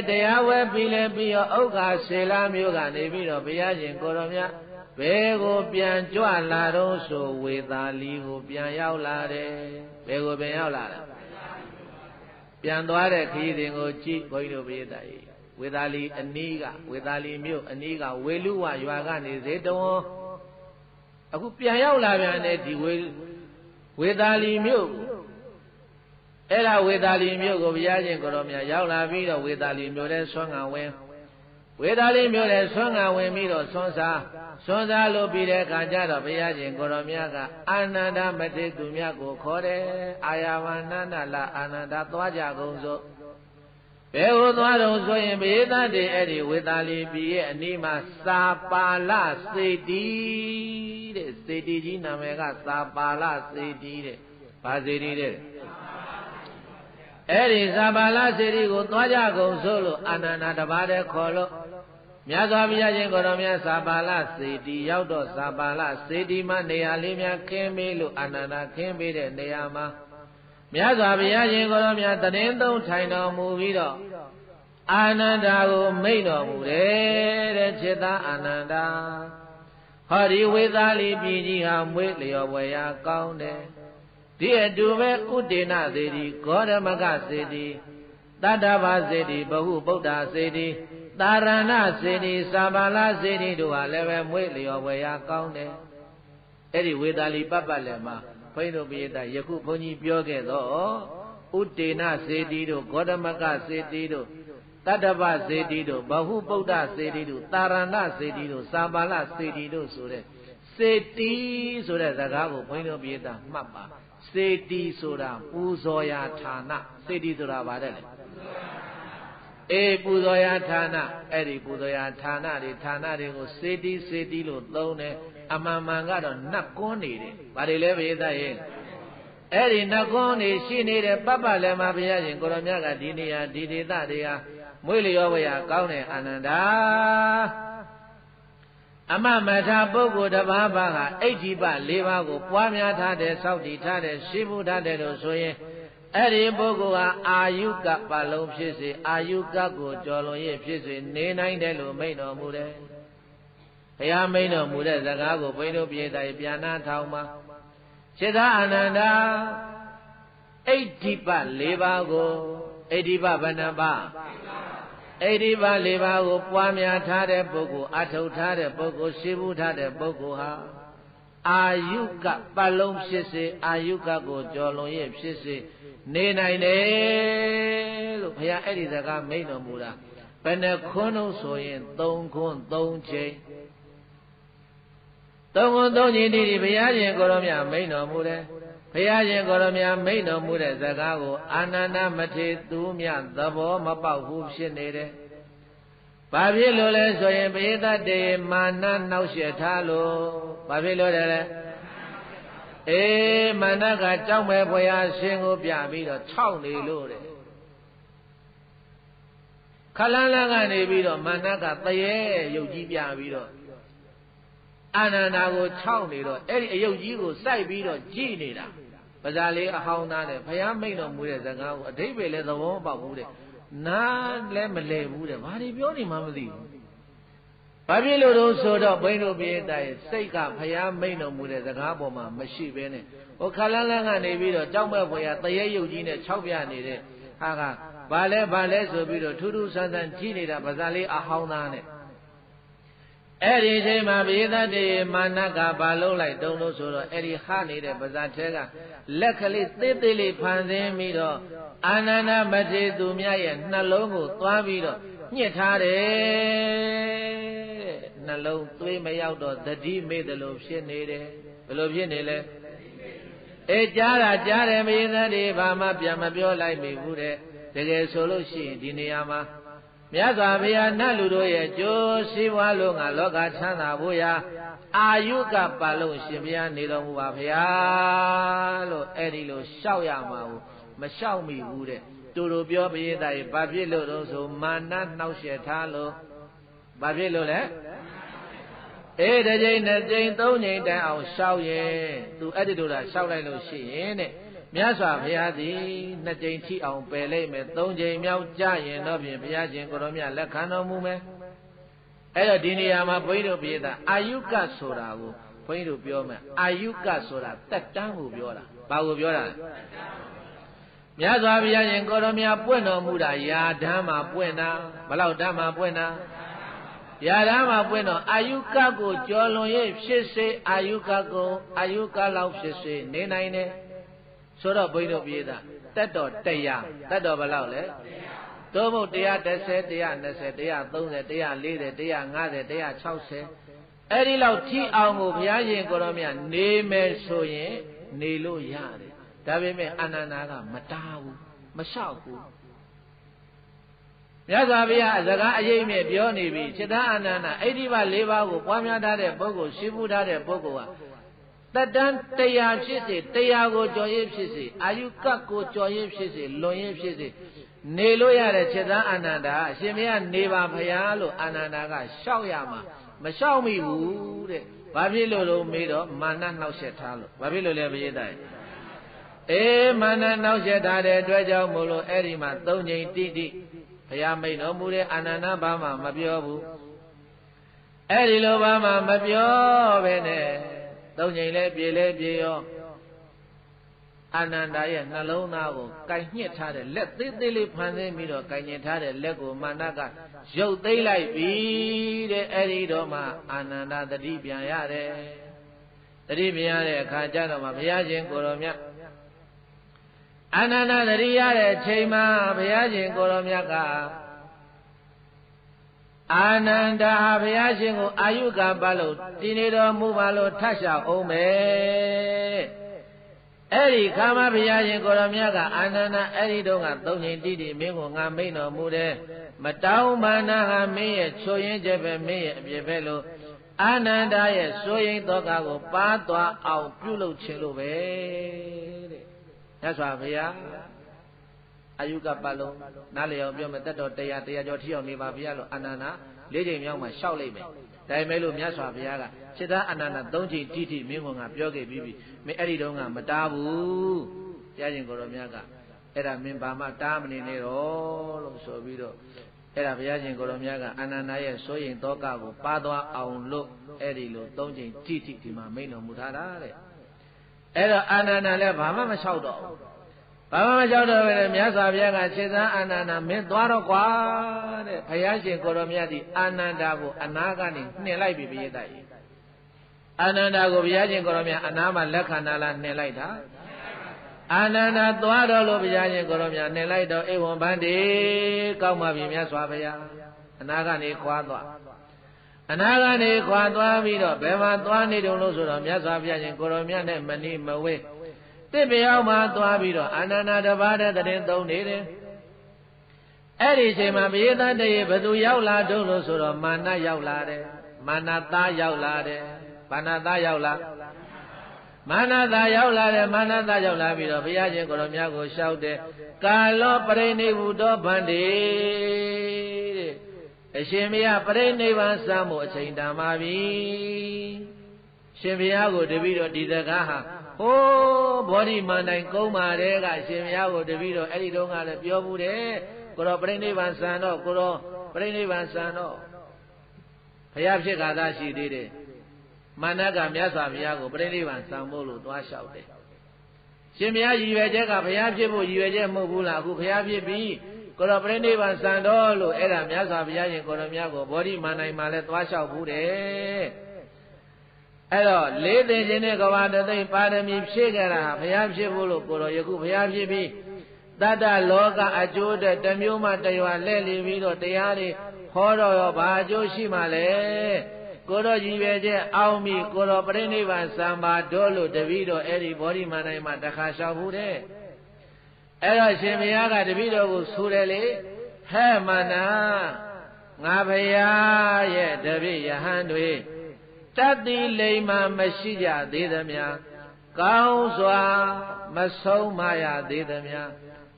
တရားဝဲပြီးလဲပြီးတော့ဥက္ခဆေလာမျိုးကနေပြီးတော့ဘုရားရှင်ကိုတော်မြတ်ဘယ်ကိုပြန်ကြွလာတော့ဆိုဝေသာလီကိုပြန်ရောက်လာတယ်ဘယ်ကိုပြန်ရောက်လာလဲပြန်သွားတဲ့ခရီးစဉ်ကိုကြည့်ဘုန်းကြီးတို့ပြည့်တာကြီးဝေသာလီအနီးကဝေသာလီမြို့အနီးကဝေလူဝရွာကနေဇေတဝန်အခုပြန်ရောက်လာပြန်တဲ့ဒီဝေသာလီမြို့အဲ့ဒါဝေသာလီမြို့ကိုဘုရားရှင်ကိုတော်မြတ်ရောက်လာပြီးတော့ဝေသာလီမြို့ထဲဆွမ်းငံဝင်ဝေသာလီမြို့ထဲဆွမ်းငံဝင်ပြီးတော့ဆွမ်းစားလို့ပြီးတဲ့အခါကျတော့ဘုရားရှင်ကိုတော်မြတ်ကအာနန္ဒမထေရသူမြတ်ကိုခေါ်တယ်အာယဝနန္ဒလာအာနန္ဒသွားကြကုန်စို့ဘယ်ကိုသွားတော့ဆိုရင်ဘေသတေအဲ့ဒီဝေသာလီပြည်ရဲ့အနီးမှာစာပါလစေတီတဲ့စေတီကြီးနာမည်ကစာပါလစေတီတဲ့ဘာစေတီတဲ့အဲ့ဒီစာပါလစေတီကိုသွားကြကုန်စို့လို့အာနန္ဒတပါးတည်းခေါ်လို့မြတ်စွာဘုရားရှင်ကိုတော်မြတ်စာပါလစေတီရောက်တော့စာပါလစေတီမှာနေရာလေးများခင်းပေးလို့အာနန္ဒခင်းပေးတဲ့နေရာမှာမြတ်စွာဘုရားရှင်ကိုတော်မြတ်တရင်သုံးထိုင်တော်မူပြီးတော့အာနန္ဒာကိုမိန့်တော်မူတယ်တဲ့จิตအာနန္ဒာဟောဒီဝေသာလီပြည်ကြီးဟာမွေးလျော်ဝယ်ရာကောင်းတယ်ဒီအတူပဲဥဒေနစေတီဂေါရမကစေတီတတ္တဗစေတီဘဟုဗုဒ္ဓစေတီသာရဏစေတီစာပါလစေတီတို့ဟာလည်းပဲမွေးလျော်ဝယ်ရာကောင်းတယ်အဲ့ဒီဝေသာလီပတ်ပတ်လည်းမှာဘုန်းကြီးတို့ပိဋကယခုဘုန်းကြီးပြောခဲ့တော့ဥဒေနစေတီတို့ဂေါရမကစေတီတို့တတ္တဗစေတီတို့ဘဟုဗုဒ္ဓစေတီတို့သာရဏစေတီတို့စာပါလစေတီတို့ဆိုတဲ့စေတီဆိုတဲ့စကားကိုဘုန်းကြီးတို့ပိဋကမှတ်ပါစေတီဆိုတာပူဇော်ရာဌာနစေတီဆိုတာဗါတဲ့လေပူဇော်ရာဌာနအဲ့ဒီပူဇော်ရာဌာနတွေကိုစေတီလို့သုံးတယ်အမှန်မှန်ကတော့နတ်ကွန်းနေတယ်ဗါတွေလဲပိဋကရဲ့အဲ့ဒီနတ်ကွန်းနေရှိနေတဲ့ပပလည်းမှာဘုရားရှင်ကိုရောမြတ်ကဒီနေရာဒီဒေသတွေဟာမွေးလျော်ဝရာကောင်းတဲ့အာနန္ဒာအမမထာပုဂ္ဂိုလ်တစ်ပါးပါးဟာအဋ္ဌိပ၄ပါးကိုပွားများထားတဲ့စောင့်တည်ထားတဲ့ရှိမှုထားတဲ့လို့ဆိုရင်အဲ့ဒီပုဂ္ဂိုလ်ဟာအာယုကပလုံးဖြစ်စေအာယုကကိုကျော်လွန်ရဖြစ်စေနေနိုင်တယ်လို့မိန့်တော်မူတယ်ဘုရားမိန့်တော်မူတဲ့စကားကိုဘုန်းကြီးတို့ပြည်တိုင်းပြန်နာထောင်ပါจิตအာနန္ဒာအဋ္ဌိပ၄ပါးကိုအဋ္ဌိပဘယ်နှပါးအဋ္ဌိပ၄ပါးကိုပွားများထားတဲ့ပုဂ္ဂိုလ်အထုတ်ထားတဲ့ပုဂ္ဂိုလ်ရှိမှုထားတဲ့ပုဂ္ဂိုလ်ဟာအာယုကပတ်လုံးဖြစ်စေအာယုကကိုကျော်လွန်ရဖြစ်စေနေနိုင်တယ်လို့ဘုရားအဲ့ဒီစကားမိန့်တော်မူတာဘယ်နှခွန်းလို့ဆိုရင်3ခွန်း3ချိန်3ခွန်း3ချိန်ဒီဘုရားရှင်ကိုရောမြတ်မိန့်တော်မူတယ်ဘုရားရှင်ကိုရောမြတ်မိန့်တော်မူတဲ့စကားကိုအာနန္ဒမထေရသူမြတ်သဘောမပေါက်ဘူးဖြစ်နေတယ်။ဘာဖြစ်လို့လဲဆိုရင်ပိဋကတေမာနနှောက်ရှက်ထားလို့ဘာဖြစ်လို့လဲမာနကကြောက်မဲ့ဘုရားရှင်ကိုပြပြီးတော့ခြောက်နေလို့တဲ့ခလန်းလန်းကနေပြီးတော့မာနကတရေရုပ်ကြီးပြပြီးတော့အာနန္ဒာကိုခြောက်နေတော့အဲ့ဒီအယုတ်ကြီးကိုစိုက်ပြီးတော့ကြည်နေတာပဇာလေးအဟောင်းသားနဲ့ဘုရားမိန့်တော်မူတဲ့စကားကိုအဓိပ္ပာယ်လည်းသဘောမပေါက်ဘူးတဲ့နားလည်းမလဲဘူးတဲ့ဘာတွေပြောနေမှမသိဘူးဘာဖြစ်လို့တော့ဆိုတော့ဘိန်းတို့ပြေးတိုင်းစိတ်ကဘုရားမိန့်တော်မူတဲ့စကားပေါ်မှာမရှိဘဲနဲ့ဟိုခလန်းလန်းကနေပြီးတော့ကြောက်မဲ့ဘုရားတရေရုပ်ကြီးနဲ့ခြောက်ပြနေတဲ့ဟာကဘာလဲဆိုပြီးတော့ထူးထူးဆန်းဆန်းကြည်နေတာပဇာလေးအဟောင်းသားနဲ့အဲ့ဒီချိန်မှာဘေသတေမာနကဘာလုံးလိုက်တုံးလို့ဆိုတော့အဲ့ဒီခနေတဲ့ပါဇာထဲကလက်ကလေးသေးသေးလေးဖန်ဆင်းပြီးတော့အာနန္ဒမထေရသူမြတ်ရဲ့နှလုံးကိုသွားပြီးတော့ညှစ်ထားတယ်နှလုံးသွေးမရောက်တော့သတိမေ့တယ်လို့ဖြစ်နေတယ်ဘယ်လိုဖြစ်နေလဲကြားတယ်ဘေသတေဘာမှပြန်မပြောလိုက်မိဘူးတဲ့တကယ်ဆိုလို့ရှိရင်ဒီနေရာမှာမြတ်စွာဘုရားနတ်လူတို့ရဲ့ကျိုးစီးပွားလို့ငါလောကချမ်းသာဖို့ရာအာယုကပတ်လုံးရှင်ဘုရားနေတော်မူပါဘုရားလို့အဲ့ဒီလိုလျှောက်ရမှာကိုမလျှောက်မိဘူးတဲ့တူတူပြောပရိသတ်ဘာဖြစ်လို့တော့ဆိုမာနနှောက်ရှက်ထားလို့ဘာဖြစ်လို့လဲတစ်ကြိမ်နှစ်ကြိမ်သုံးကြိမ်တိုင်အောင်လျှောက်ရင်သူအဲ့ဒီလိုလားလျှောက်လိုက်လို့ရှိရင်တဲ့ မြတ်စွာဘုရားသည်နှစ်ကြိမ်ထိအောင်ပယ်လိုက်မယ်သုံးကြိမ်မြောက်ကြရင်တော့ဖြင့်ဘုရားရှင်ကိုရောမြတ်လက်ခံတော်မူမယ်အဲ့တော့ဒီနေရာမှာဘုန်းကြီးတို့ပြည်သားအာယုကဆိုတာကိုဘုန်းကြီးတို့ပြောမယ်အာယုကဆိုတာတက်တန်းကိုပြောတာဘာကိုပြောတာလဲမြတ်စွာဘုရားရှင်ကိုရောမြတ်ပွင့်တော်မူတာယာဓမ္မပွင့်တာဘလောက်ဓမ္မပွင့်တာယာဓမ္မပွင့်တော့အာယုကကိုကျော်လွန်၍ဖြစ်စေအာယုကကိုအာယုကလောက်ဖြစ်စေနေနိုင်တယ်ဆိုတော့ဘုန်းကြီးတို့ပြည်သားတက်တော်တရားတက်တော်ဘလောက်လဲသို့မဟုတ်110 120 130 140 150 160အဲ့ဒီလောက်ထိအောင်ကိုဘုရားရှင်ကိုရောမြတ်နေမယ်ဆိုရင်နေလို့ရတယ်ဒါပေမဲ့အာနန္ဒာကမတားဘူးမလျှောက်ဘူးမြတ်စွာဘုရားအစကားအရေးမြဲပြောနေပြီจิตာအာနန္ဒာအိဋ္ဌိပ၄ပါးကိုပွားများထားတဲ့ပုဂ္ဂိုလ်ရှိဘူးထားတဲ့ပုဂ္ဂိုလ်ဟာတတန်းတရားဖြစ်စေတရားကိုကြော်ရည်ဖြစ်စေအာယုကကိုကြော်ရည်ဖြစ်စေလွန်ရည်ဖြစ်စေနေလို့ရတဲ့จิตာအာနန္ဒာအရှင်ဘုရားနေပါဘုရားလို့အာနန္ဒာကရှောက်ရမှာမလျှောက်မိဘူးတဲ့ဘာဖြစ်လို့မေးတော့မာနနှောက်ယှက်ထားလို့ဘာဖြစ်လို့လဲဘုရားတိုင်မာနနှောက်ယှက်ထားတဲ့အတွက်ကြောင့်မို့လို့အဲ့ဒီမှာ၃ကြိမ်တိတိဘုရားမိန့်တော်မူတဲ့အာနန္ဒာဘာမှမပြောဘူးအဲ့ဒီလိုဘာမှမပြောပဲနဲ့၃ကြိမ်လဲပြေရောအာနန္ဒာရဲ့နှလုံးသားကိုကိုင်ညှစ်ထားတဲ့လက်သေးသေးလေးဖန်ဆင်းပြီးတော့ကိုင်ညှစ်ထားတဲ့လက်ကိုမာနကရုပ်သိမ်းလိုက်ပြီတဲ့အဲ့ဒီတော့မှအာနန္ဒာတတိပြန်ရတယ်တတိပြန်ရတဲ့အခါကျတော့မှဘုရားရှင်ကိုရောမြတ်အာနန္ဒာတတိရတဲ့အချိန်မှာဘုရားရှင်ကိုရောမြတ်ကအာနန္ဒာဘုရားရှင်ကိုအာယုကပတ်လို့တည်နေတော်မူပါလို့ထပ်လျှောက်အောင်မယ်အဲ့ဒီခါမှဘုရားရှင်ကိုရောမြတ်ကအာနန္ဒာအဲ့ဒီတော့က၃ချိန်တိတိမင်းကိုငါမိန့်တော်မူတယ်မတောင်းမာနဟာမင်းရဲ့ချိုးရင်းချက်ပဲမင်းရဲ့အပြစ်ပဲလို့အာနန္ဒာရဲ့ဆိုရင်တော့ကကိုပါသွားအောင်ပြုလုပ်ခြင်းလို့ပဲတဲ့မြတ်စွာဘုရားအာယုကပတ်လုံးနားလည်အောင်ပြောမယ်တတ်တော်တရားကျော်ထီအောင်နေပါဘုရားလို့အာနန္ဒာ၄ချိန်မြောက်မှလျှောက်လိုက်မယ်ဒါပေမဲ့လို့မြတ်စွာဘုရားကစိတ္တအာနန္ဒာ၃ချိန်တိတိမင်းကငါပြောခဲ့ပြီးပြီမင်းအဲ့ဒီတုန်းကမတားဘူးဘုရားရှင်ကိုရောမြတ်ကအဲ့ဒါမင်းဘာမှတားမနေနဲ့တော့လို့ဆိုပြီးတော့အဲ့ဒါဘုရားရှင်ကိုရောမြတ်ကအာနန္ဒာရဲ့စိုးရင်တောကကိုပါသွားအောင်လို့အဲ့ဒီလို၃ချိန်တိတိဒီမှာမိန့်တော်မူထားတာတဲ့အဲ့တော့အာနန္ဒာလည်းဘာမှမလျှောက်တော့ဘာမှမလျှောက်တော့ပဲမြတ်စွာဘုရားကစေတံအာနန္ဒာမင်းသွားတော့ကွာတဲ့ဘုရားရှင်ကိုရောမြတ်ဒီအာနန္ဒာကိုအနာကနေနှင်လိုက်ပြီပြည့်တိုက်အာနန္ဒာကိုဘုရားရှင်ကိုရောမြတ်အနာမှာလက်ခံလာနှင်လိုက်တာအာနန္ဒာသွားတော့လို့ဘုရားရှင်ကိုရောမြတ်နှင်လိုက်တော့ဧဝံဗန္တိကောက်မှပြီမြတ်စွာဘုရားအနာကနေခွာသွားအနာကနေခွာသွားပြီးတော့ဘယ်မှာသွားနေတုံလို့ဆိုတော့မြတ်စွာဘုရားရှင်ကိုရောမြတ်နဲ့မနီမဝဲတစ်ပြောင်းမှသွားပြီးတော့အာနန္ဒာတပါးတဲ့တရင်သုံးနေတယ်အဲ့ဒီအချိန်မှာဘုရားတည်းဘယ်သူရောက်လာတုံလို့ဆိုတော့မာနရောက်လာတယ်မာနသားရောက်လာတယ်ဘာနာသားရောက်လာမာနသားရောက်လာတယ်မာနသားရောက်လာပြီးတော့ဘုရားရှင်ကိုရောမြတ်ကိုလျှောက်တယ်ကာလောပရိနိဗ္ဗုတောဗန္တိတဲ့အရှင်ဘုရားပရိနိဗ္ဗာန်စံမှုအချိန်တန်ပါပြီရှင်ဘုရားကိုတပည့်တော်ဒီစကားဟာဟိုးဘောဓိမန္တိုင်ကုန်းမာတဲ့ကရှင်ဘုရားကိုတပည့်တော်အဲ့ဒီတုန်းကလည်းပြောဘူးတယ်ကိုရောပရိနိဗ္ဗာန်စံတော့ကိုရောပရိနိဗ္ဗာန်စံတော့ဘုရားဖြစ်ခါသာရှိသေးတယ်မာနကမြတ်စွာဘုရားကိုပရိနိဗ္ဗာန်စံဖို့လို့သွားလျှောက်တယ်ရှင်ဘုရားရည်ရွယ်ချက်ကဘုရားဖြစ်ဖို့ရည်ရွယ်ချက်မဟုတ်ဘူးလားအခုဘုရားဖြစ်ပြီကိုရောပရိနိဗ္ဗာန်စံတော်လို့အဲ့ဒါမြတ်စွာဘုရားရှင်ကိုရောမြတ်ကိုဘောဓိမန္တိုင်မှာလည်းသွားလျှောက်ဘူးတယ်အဲ့တော့လေးသိခြင်းနဲ့ကဘာတသိပါရမီဖြည့်ကြတာဘုရားဖြစ်ဖို့လို့ကိုရောယခုဘုရားဖြစ်ပြီးတတ္တလောကအကျိုးတဲ့တစ်မျိုးမှတရွာလဲလီပြီးတော့တရားတွေဟောတော့ရောဘာအကျိုးရှိမှလဲကိုရောကြည်ပဲချက်အောင်ပြီကိုရောပရိနိဗ္ဗာန်စံပါတော့လို့တပည့်တော်အဲ့ဒီဘောဓိမန္တိုင်မှာတခါလျှောက်ဘူးတဲ့အဲ့တော့ရှင်ဘုရားကတပည့်တော်ကိုဆိုတယ်လေဟဲ့မနာငါဘုရားရဲ့တပည့်ယဟန်တွေတတ်တိလိမ္မာမရှိကြသေးသမျှကောင်းစွာမဆုံးမရသေးသမျှ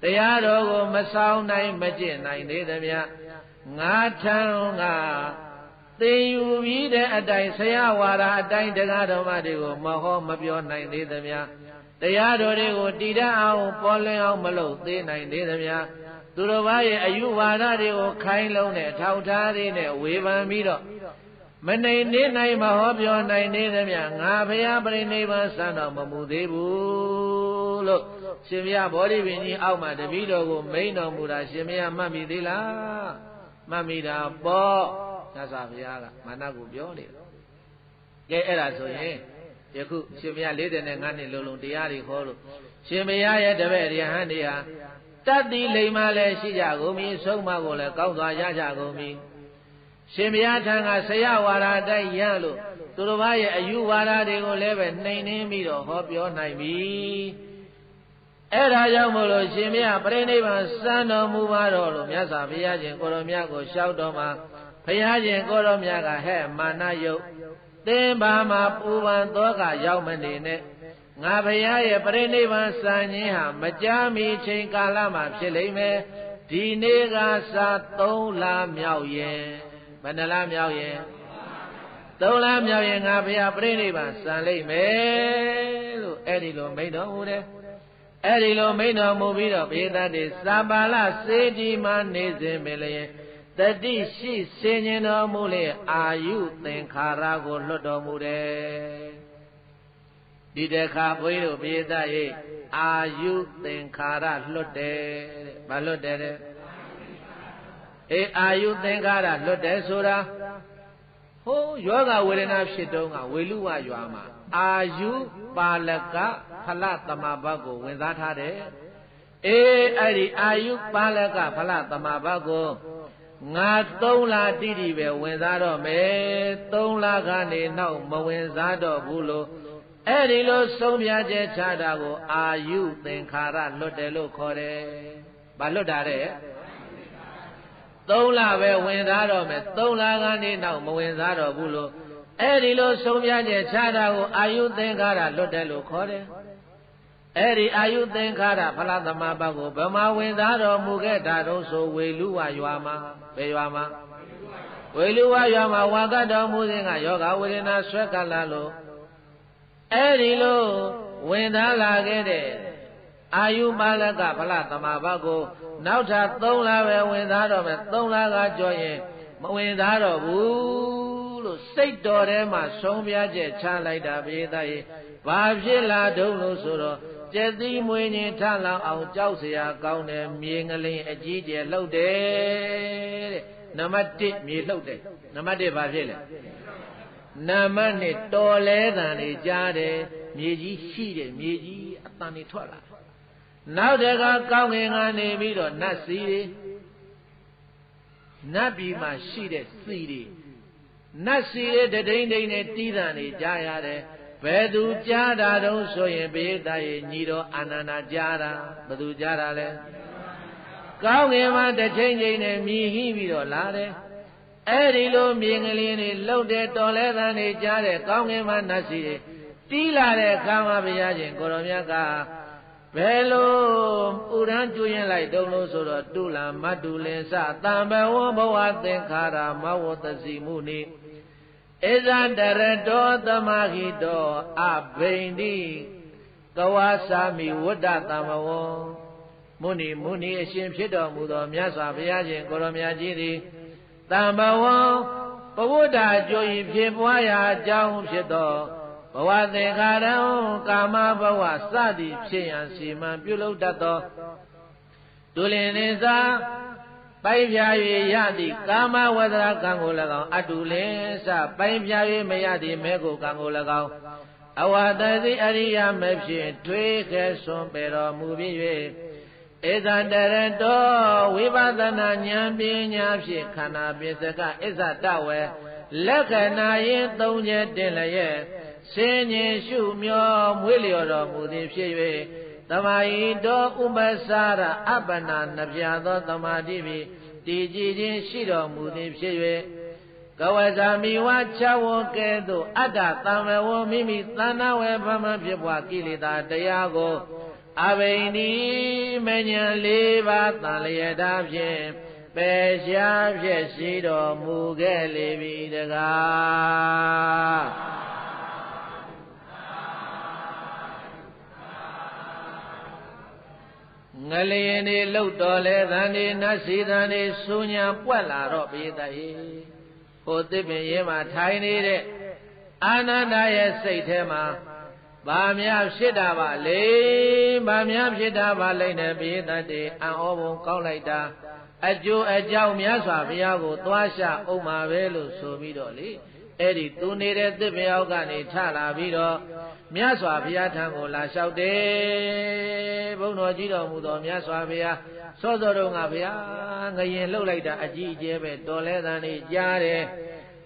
တရားတော်ကိုမဆောင်နိုင်မကျင့်နိုင်သေးသမျှငါထံကသင်ယူပြီးတဲ့အတိုင်းဆရာဝါဒအတိုင်းတရားတော်မတွေကိုမဟောမပြောနိုင်သေးသမျှ တရားတော်တွေကိုတည်တတ်အောင်ပေါ်လွင်အောင်မလုပ်သေးနိုင်သေးသမျှသူတော်ဘာရဲ့အယူဝါဒတွေကိုခိုင်းလုံးနဲ့ထောက်ထားသေးနဲ့ဝေဖန်ပြီးတော့မနေနေနိုင်မဟောပြောနိုင်သေးသမျှငါဘုရားပြိဋိဘံစံတော်မမူသေးဘူးလို့ရှင်ဘုရားဗောဓိပင်ကြီးအောက်မှာတပည့်တော်ကိုမိန့်တော်မူတာရှင်ဘုရားမှတ်မိသေးလားမှတ်မိတာပေါ့သစ္စာဘုရားကမာနကိုပြောနေတာကဲအဲ့ဒါဆိုရင်ယခုရှင်ဘုရား45နှစ်လုံးလုံးတရားတွေဟောလို့ရှင်ဘုရားရဲ့တပည့်ရဟန်းတွေဟာတတ်တိလိမ္မာလည်းရှိကြကုန်ပြီဆုံးမကိုလည်းကောင်းစွာရကြကုန်ပြီရှင်ဘုရားထံကဆရာဝါဒတိုက်ရလို့သူတော်ဘာရဲ့အယူဝါဒတွေကိုလည်းပဲနှိမ်နှင်းပြီးတော့ဟောပြောနိုင်ပြီအဲ့ဒါကြောင့်မို့လို့ရှင်ဘုရားပြိဋိဘံစံတော်မူပါတော့လို့မြတ်စွာဘုရားရှင်ကိုရောမြတ်ကိုလျှောက်တော်မှာဘုရားရှင်ကိုရောမြတ်ကဟဲ့မာနယုတ်သင်ဘာမှာပူပန်သောကရောက်မနေနဲ့ငါဘုရားရဲ့ပြိဋိဘံစံခြင်းဟာမကြာမီချိန်ကာလမှာဖြစ်လိမ့်မယ်ဒီနေ့ကစ3လမြောက်ရင်ဘယ်နှလမြောက်ရင်3လမြောက်ရင်ငါဘုရားပြိဋိဘံစံလိမ့်မယ်လို့အဲ့ဒီလိုမိန့်တော်မူတယ်အဲ့ဒီလိုမိန့်တော်မူပြီးတော့ဘေသတ်တွေစာပါဠစေတီမှာနေစဉ်ပင်လျင်တတိရှိစင်ញင်တော်မူလေအာယုသင်္ခါရကိုလွတ်တော်မူတယ်ဒီတခါဘုန်းကြီးတို့ဘေသတ်ရဲ့အာယုသင်္ခါရလွတ်တယ်တဲ့ဘာလွတ်တယ်တဲ့အာယုသင်္ခါရလွတ်တယ်ဆိုတာဟိုယောဂဝေဒနာဖြစ်တုန်းကဝေလူဝရွာမှာအာယုပါလကဖလသမဘတ်ကိုဝင်စားထားတယ်အဲ့ဒီအာယုပါလကဖလသမဘတ်ကိုငါ3လတိတိပဲဝင်စားတော့မယ်3လကနေနောက်မဝင်စားတော့ဘူးလို့အဲ့ဒီလိုဆုံးဖြတ်ချက်ချတာကိုအာယုသင်္ခါရလွတ်တယ်လို့ခေါ်တယ်ဘာလွတ်တာတဲ့3လပဲဝင်သားတော့မယ်3လကနေနောက်မဝင်သားတော့ဘူးလို့အဲ့ဒီလိုဆုံးဖြတ်ချက်ချတာကိုအာယုသင်္ခါရလွတ်တယ်လို့ခေါ်တယ်အဲ့ဒီအာယုသင်္ခါရဖလားသမဘတ်ကိုဗမာဝင်သားတော်မူခဲ့တာတော့ဆိုဝေလူဝရွာမှာဘယ်ရွာမှာဝေလူဝရွာမှာဝါကတော်မူခြင်းကယောဂဝေဒနာဆွဲကလာလို့အဲ့ဒီလိုဝင်သားလာခဲ့တဲ့အာယုပါလကဖလားသမဘတ်ကိုနောက်ထပ်3လပဲဝင်သားတော့မယ်3လကကြောရင်မဝင်သားတော့ဘူးလို့စိတ်တော်ထဲမှာဆုံးဖြတ်ချက်ချလိုက်တာပြေသားရေဘာဖြစ်လာတုံးလို့ဆိုတော့ကျက်သီးမွေးရင်ထလောင်အောင်ကြောက်เสียကောင်းတယ်မြေငလင်အကြီးကျယ်လှုပ်တယ်တဲ့နံပါတ်1မြေလှုပ်တယ်နံပါတ်1ဘာဖြစ်လဲနံပါတ်2တော်လဲတန်တွေကြားတယ်မြေကြီးရှိတယ်မြေကြီးအတန်တွေထွက်လာနောက်တကကောင်းငင်ကနေပြီးတော့နတ်စီတွေနတ်ပြည်မှာရှိတဲ့စီတွေနတ်စီတွေတဒိမ့်ဒိမ့်နဲ့တီးတန်တွေကြားရတယ်ဘယ်သူကြားတာတုံးဆိုရင်ဘေးသားရဲ့ညီတော်အာနန္ဒာကြားတာဘယ်သူကြားတာလဲကောင်းငင်မှာတစ်ချိန်ချိန်နဲ့မြည်ဟိပြီးတော့လာတယ်အဲ့ဒီလိုမြေငလင်းတွေလှုပ်တဲ့တော်လဲတန်တွေကြားတဲ့ကောင်းငင်မှာနတ်စီတွေတီးလာတဲ့ကာမဘုရားရှင်ကိုရောမြတ်ကဘယ်လိုဥရန်ကျွရင်လိုက်တုံးလို့ဆိုတော့တုလံမတုလင်္စတံဘဝဘဝသင်္ခါရမဝတ္တစီမုနိဣဇံတရတောသမဟိတောအဘိန္တိကဝါစာမိဝတ္တတံဘဝမုနိအရှင်ဖြစ်တော်မူသောမြတ်စွာဘုရားရှင်ကိုရောမြတ်ကြီးသည်တံဘဝပဝတ္တကြိုရင်ဖြစ်ပွားရာအကြောင်းဖြစ်သောဘဝသင်္ခါရံကာမဘဝစသည်ဖြစ်ရန်စီမံပြုလုပ်တတ်သောဒုလင်နေစာပိုင်ပြ၍ရသည့်ကာမဝဒရာကံကို၎င်းအတုလင်စပိုင်ပြ၍မရသည့်မဲကိုကံကို၎င်းအဝတသိအရိယာမဖြစ်ထွေးခဲဆွန်ပေတော်မူပြီး၍ဧဇတရတောဝိပဿနာဉာဏ်ပညာဖြင့်ခန္ဓာပစ္စကဣဇတဝေလက္ခဏာယင်၃ချက်တင်လျက်စင်ញင်ရှုမျောမွေးလျော်တော်မူသည်ဖြစ်၍သမာဟိတောဥပ္ပစာရအပ္ပနာနှပြသောသမာဓိဖြင့်တည်ကြည်ခြင်းရှိတော်မူသည်ဖြစ်၍ကဝဇာမိဝချဝကဲ့သို့အတ္တတံဝဝမိမိသန္နဝေဗမဖြစ်ပွားကိလေသာတရားကိုအဘိနိမဉ္ဇဉ်၄ပါးတန်လျက်တာဖြင့်ပယ်ရှားဖြစ်ရှိတော်မူခဲ့လေပြီတကား ငလျင်တွေလှုပ်တော်လဲသံတွေနတ်စီသံတွေစူညာပွက်လာတော့ပိသရေဟိုသစ်ပင်ရဲမှာထိုင်နေတဲ့အာနန္ဒရဲ့စိတ်ထဲမှာဘာများဖြစ်တာပါလေဘာများဖြစ်တာပါလိမ့်နဲ့ပိသတေအံ့ဩပုံကောင်းလိုက်တာအကျိုးအကြောင်းများစွာဘုရားကိုသွားရှာအောင်ပါပဲလို့ဆိုပြီးတော့လေအဲ့ဒီသူနေတဲ့သစ်ပင်အောက်ကနေထလာပြီးတော့မြတ်စွာဘုရားထံကိုလာလျှောက်တယ်ဘုန်းတော်ကြီးတော်မူသောမြတ်စွာဘုရားစောစောတုန်းကဘုရားငရင်လှုပ်လိုက်တာအကြီးအကျယ်ပဲတော်လဲသံနေကြားတယ်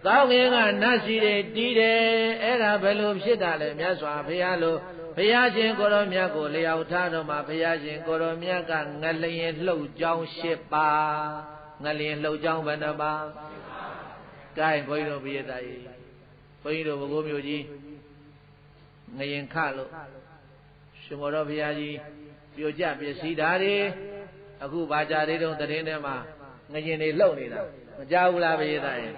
ကောင်းကင်ကနတ်စီတွေတီးတယ်အဲ့ဒါဘယ်လိုဖြစ်တာလဲမြတ်စွာဘုရားလို့ဘုရားရှင်ကိုရောမြတ်ကိုလျောက်ထားတော့မှဘုရားရှင်ကိုရောမြတ်ကငလျင်လှုပ်ကြောင်း၈ပါးငလျင်လှုပ်ကြောင်းဘယ်နှပါးကဲဘုန်းကြီးတို့ဘုရားသားကြီးဘုန်းကြီးတို့ဘကိုးမြို့ကြီးငရင်ခလို့ရှင်မောတော်ဘုရားကြီးပြိုကျပစ္စည်းဓာတ်တွေအခုဘာကြသေးတုံးတရင်ထဲမှာငရင်တွေလှုပ်နေတာမကြောက်ဘူးလားဘုရားသားကြီး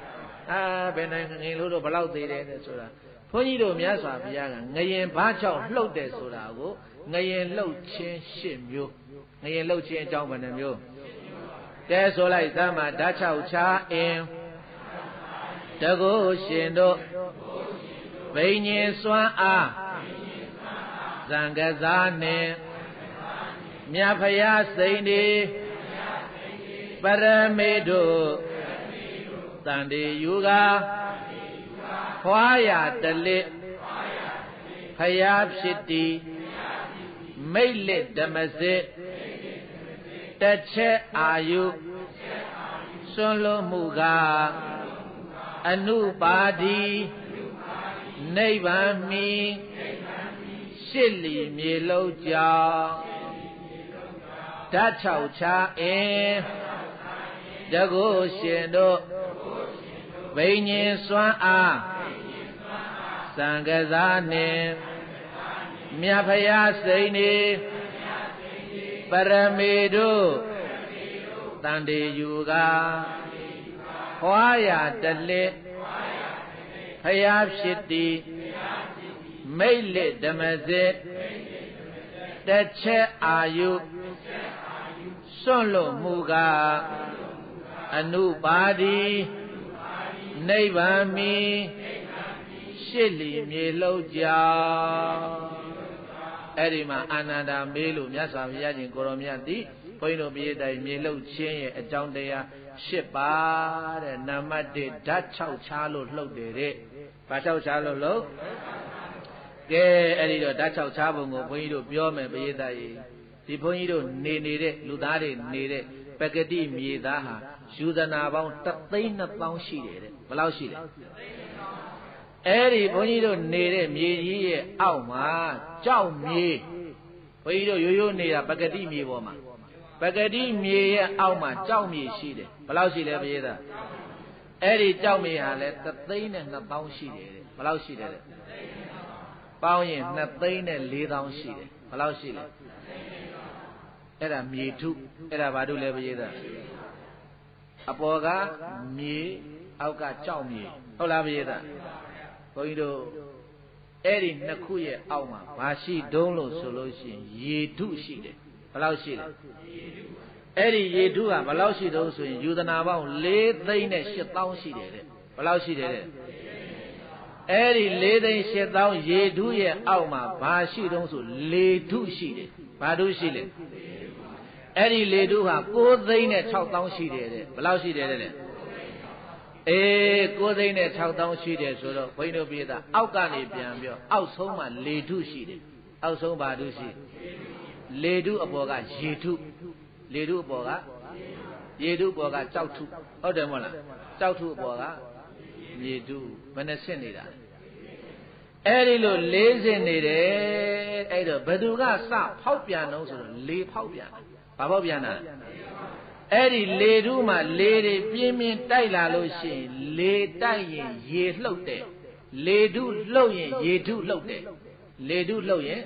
ဘယ်နိုင်ငရင်လို့တော့ဘလောက်သေးတယ်ဆိုတာဘုန်းကြီးတို့မြတ်စွာဘုရားကငရင်ဘာကြောင့်လှုပ်တယ်ဆိုတာကိုငရင်လှုပ်ခြင်း၈မျိုးငရင်လှုပ်ခြင်းအကြောင်းဘယ်နှမျိုးတဲဆိုလိုက်သမ်းမှာဓာတ်၆ချာအင်းတကုရှင်တို့ဘိညာဉ်စွမ်းအားသံဃဇာနှင့်မြတ်ဖရာစိန်ဒီပရမေတို့တန်တေယူကခွာရတလစ်ဖရာဖြစ်တီမိတ်လက်ဓမ္မစစ်တစ်ချက်အာယုစွန့်လွတ်မှုကအနုပါတိနိဗ္ဗာန်မီရှစ်လီမြေလုံးကြောင့်ဓာတ်၆ချာအင်းတကုရှင်တို့ဘိညာဉ်စွမ်းအားသံဃဇာနှင့်မြတ်ဖရာစိန်နေပရမေတို့တန်တေယူကဟွာရတလက်ဖရာဖြစ်တီမိတ်လက်ဓမ္မစစ်တစ်ချက်အာယုစွန့်လွတ်မှုကအနုပါတိနိဗ္ဗာန်မီရှစ်လီမြေလုံးကြောင့်အဲ့ဒီမှာအာနန္ဒာမေးလို့မြတ်စွာဘုရားရှင်ကိုရောမြတ်သည်ဘုန်းကြီးတို့မြေတိုင်မြေလုံးချင်းရဲ့အကြောင်းတရား၈ပါးတဲ့နံပါတ်1ဓာတ်6ချားလို့လှုပ်တယ်တဲ့ဘာ6ချားလို့လှုပ်ကဲအဲ့ဒီတော့ဓာတ်6ချားပုံကိုဘုန်းကြီးတို့ပြောမယ်ပရိသတ်ကြီးဒီဘုန်းကြီးတို့နေတဲ့လူသားတွေနေတဲ့ပကတိမြေသားဟာယူဇနာပေါင်း1,200,000ရှိတယ်တဲ့ဘယ်လောက်ရှိလဲအဲ့ဒီဘုန်းကြီးတို့နေတဲ့မြေကြီးရဲ့အောက်မှာကြောက်မြေဘုန်းကြီးတို့ရိုးရိုးနေတာပကတိမြေပေါ်မှာပကတိမြေရဲ့အောက်မှာကြောက်မြေရှိတယ်ဘယ်လောက်ရှိလဲဘုရားသားအဲ့ဒီကြောက်မြေဟာလဲ1,200,000ရှိတယ်တဲ့ဘယ်လောက်ရှိတယ်တဲ့ပေါင်းရင်2,400,000ရှိတယ်ဘယ်လောက်ရှိလဲအဲ့ဒါမြေထုအဲ့ဒါဘာထုလဲဘုရားသားအပေါ်ကမြေအောက်ကကြောက်မြေဟုတ်လားဘုရားသားဘုန်းကြီးတို့အဲ့ဒီနှစ်ခုရဲ့အောက်မှာဘာရှိတုံးလို့ဆိုလို့ရှိရင်ရေထုရှိတယ်ဘယ်လောက်ရှိလဲအဲ့ဒီရေထုကဘယ်လောက်ရှိတုံးဆိုရင်ယူသနာပေါင်း4,800,000ရှိတယ်တဲ့ဘယ်လောက်ရှိတယ်တဲ့အဲ့ဒီ4,800,000ရေထုရဲ့အောက်မှာဘာရှိတုံးဆိုလေထုရှိတယ်ဘာထုရှိလဲအဲ့ဒီလေထုဟာ9,600,000ရှိတယ်တဲ့ဘယ်လောက်ရှိတယ်တဲ့9,600,000ရှိတယ်ဆိုတော့ဘုန်းကြီးတို့ပြည်သားအောက်ကနေပြန်ပြောအောက်ဆုံးမှာလေထုရှိတယ်အောက်ဆုံးဘာထုရှိလေထုအပေါ်ကရေထုလေထုအပေါ်ကရေထုအပေါ်ကကြောက်ထုဟုတ်တယ်မဟုတ်လားကြောက်ထုအပေါ်ကရေထုဘယ်နှဆင့်နေတာအဲ့ဒီလို၄ဆင့်နေတယ်အဲ့တော့ဘယ်သူကစဖောက်ပြန်တော့ဆိုတော့လေဖောက်ပြန်ဘာဖောက်ပြန်တာအဲ့ဒီလေထုမှာလေတွေပြင်းပြင်းတိုက်လာလို့ရှိရင်လေတိုက်ရင်ရေလှုပ်တယ်လေထုလှုပ်ရင်ရေထုလှုပ်တယ်လေထုလှုပ်ရင်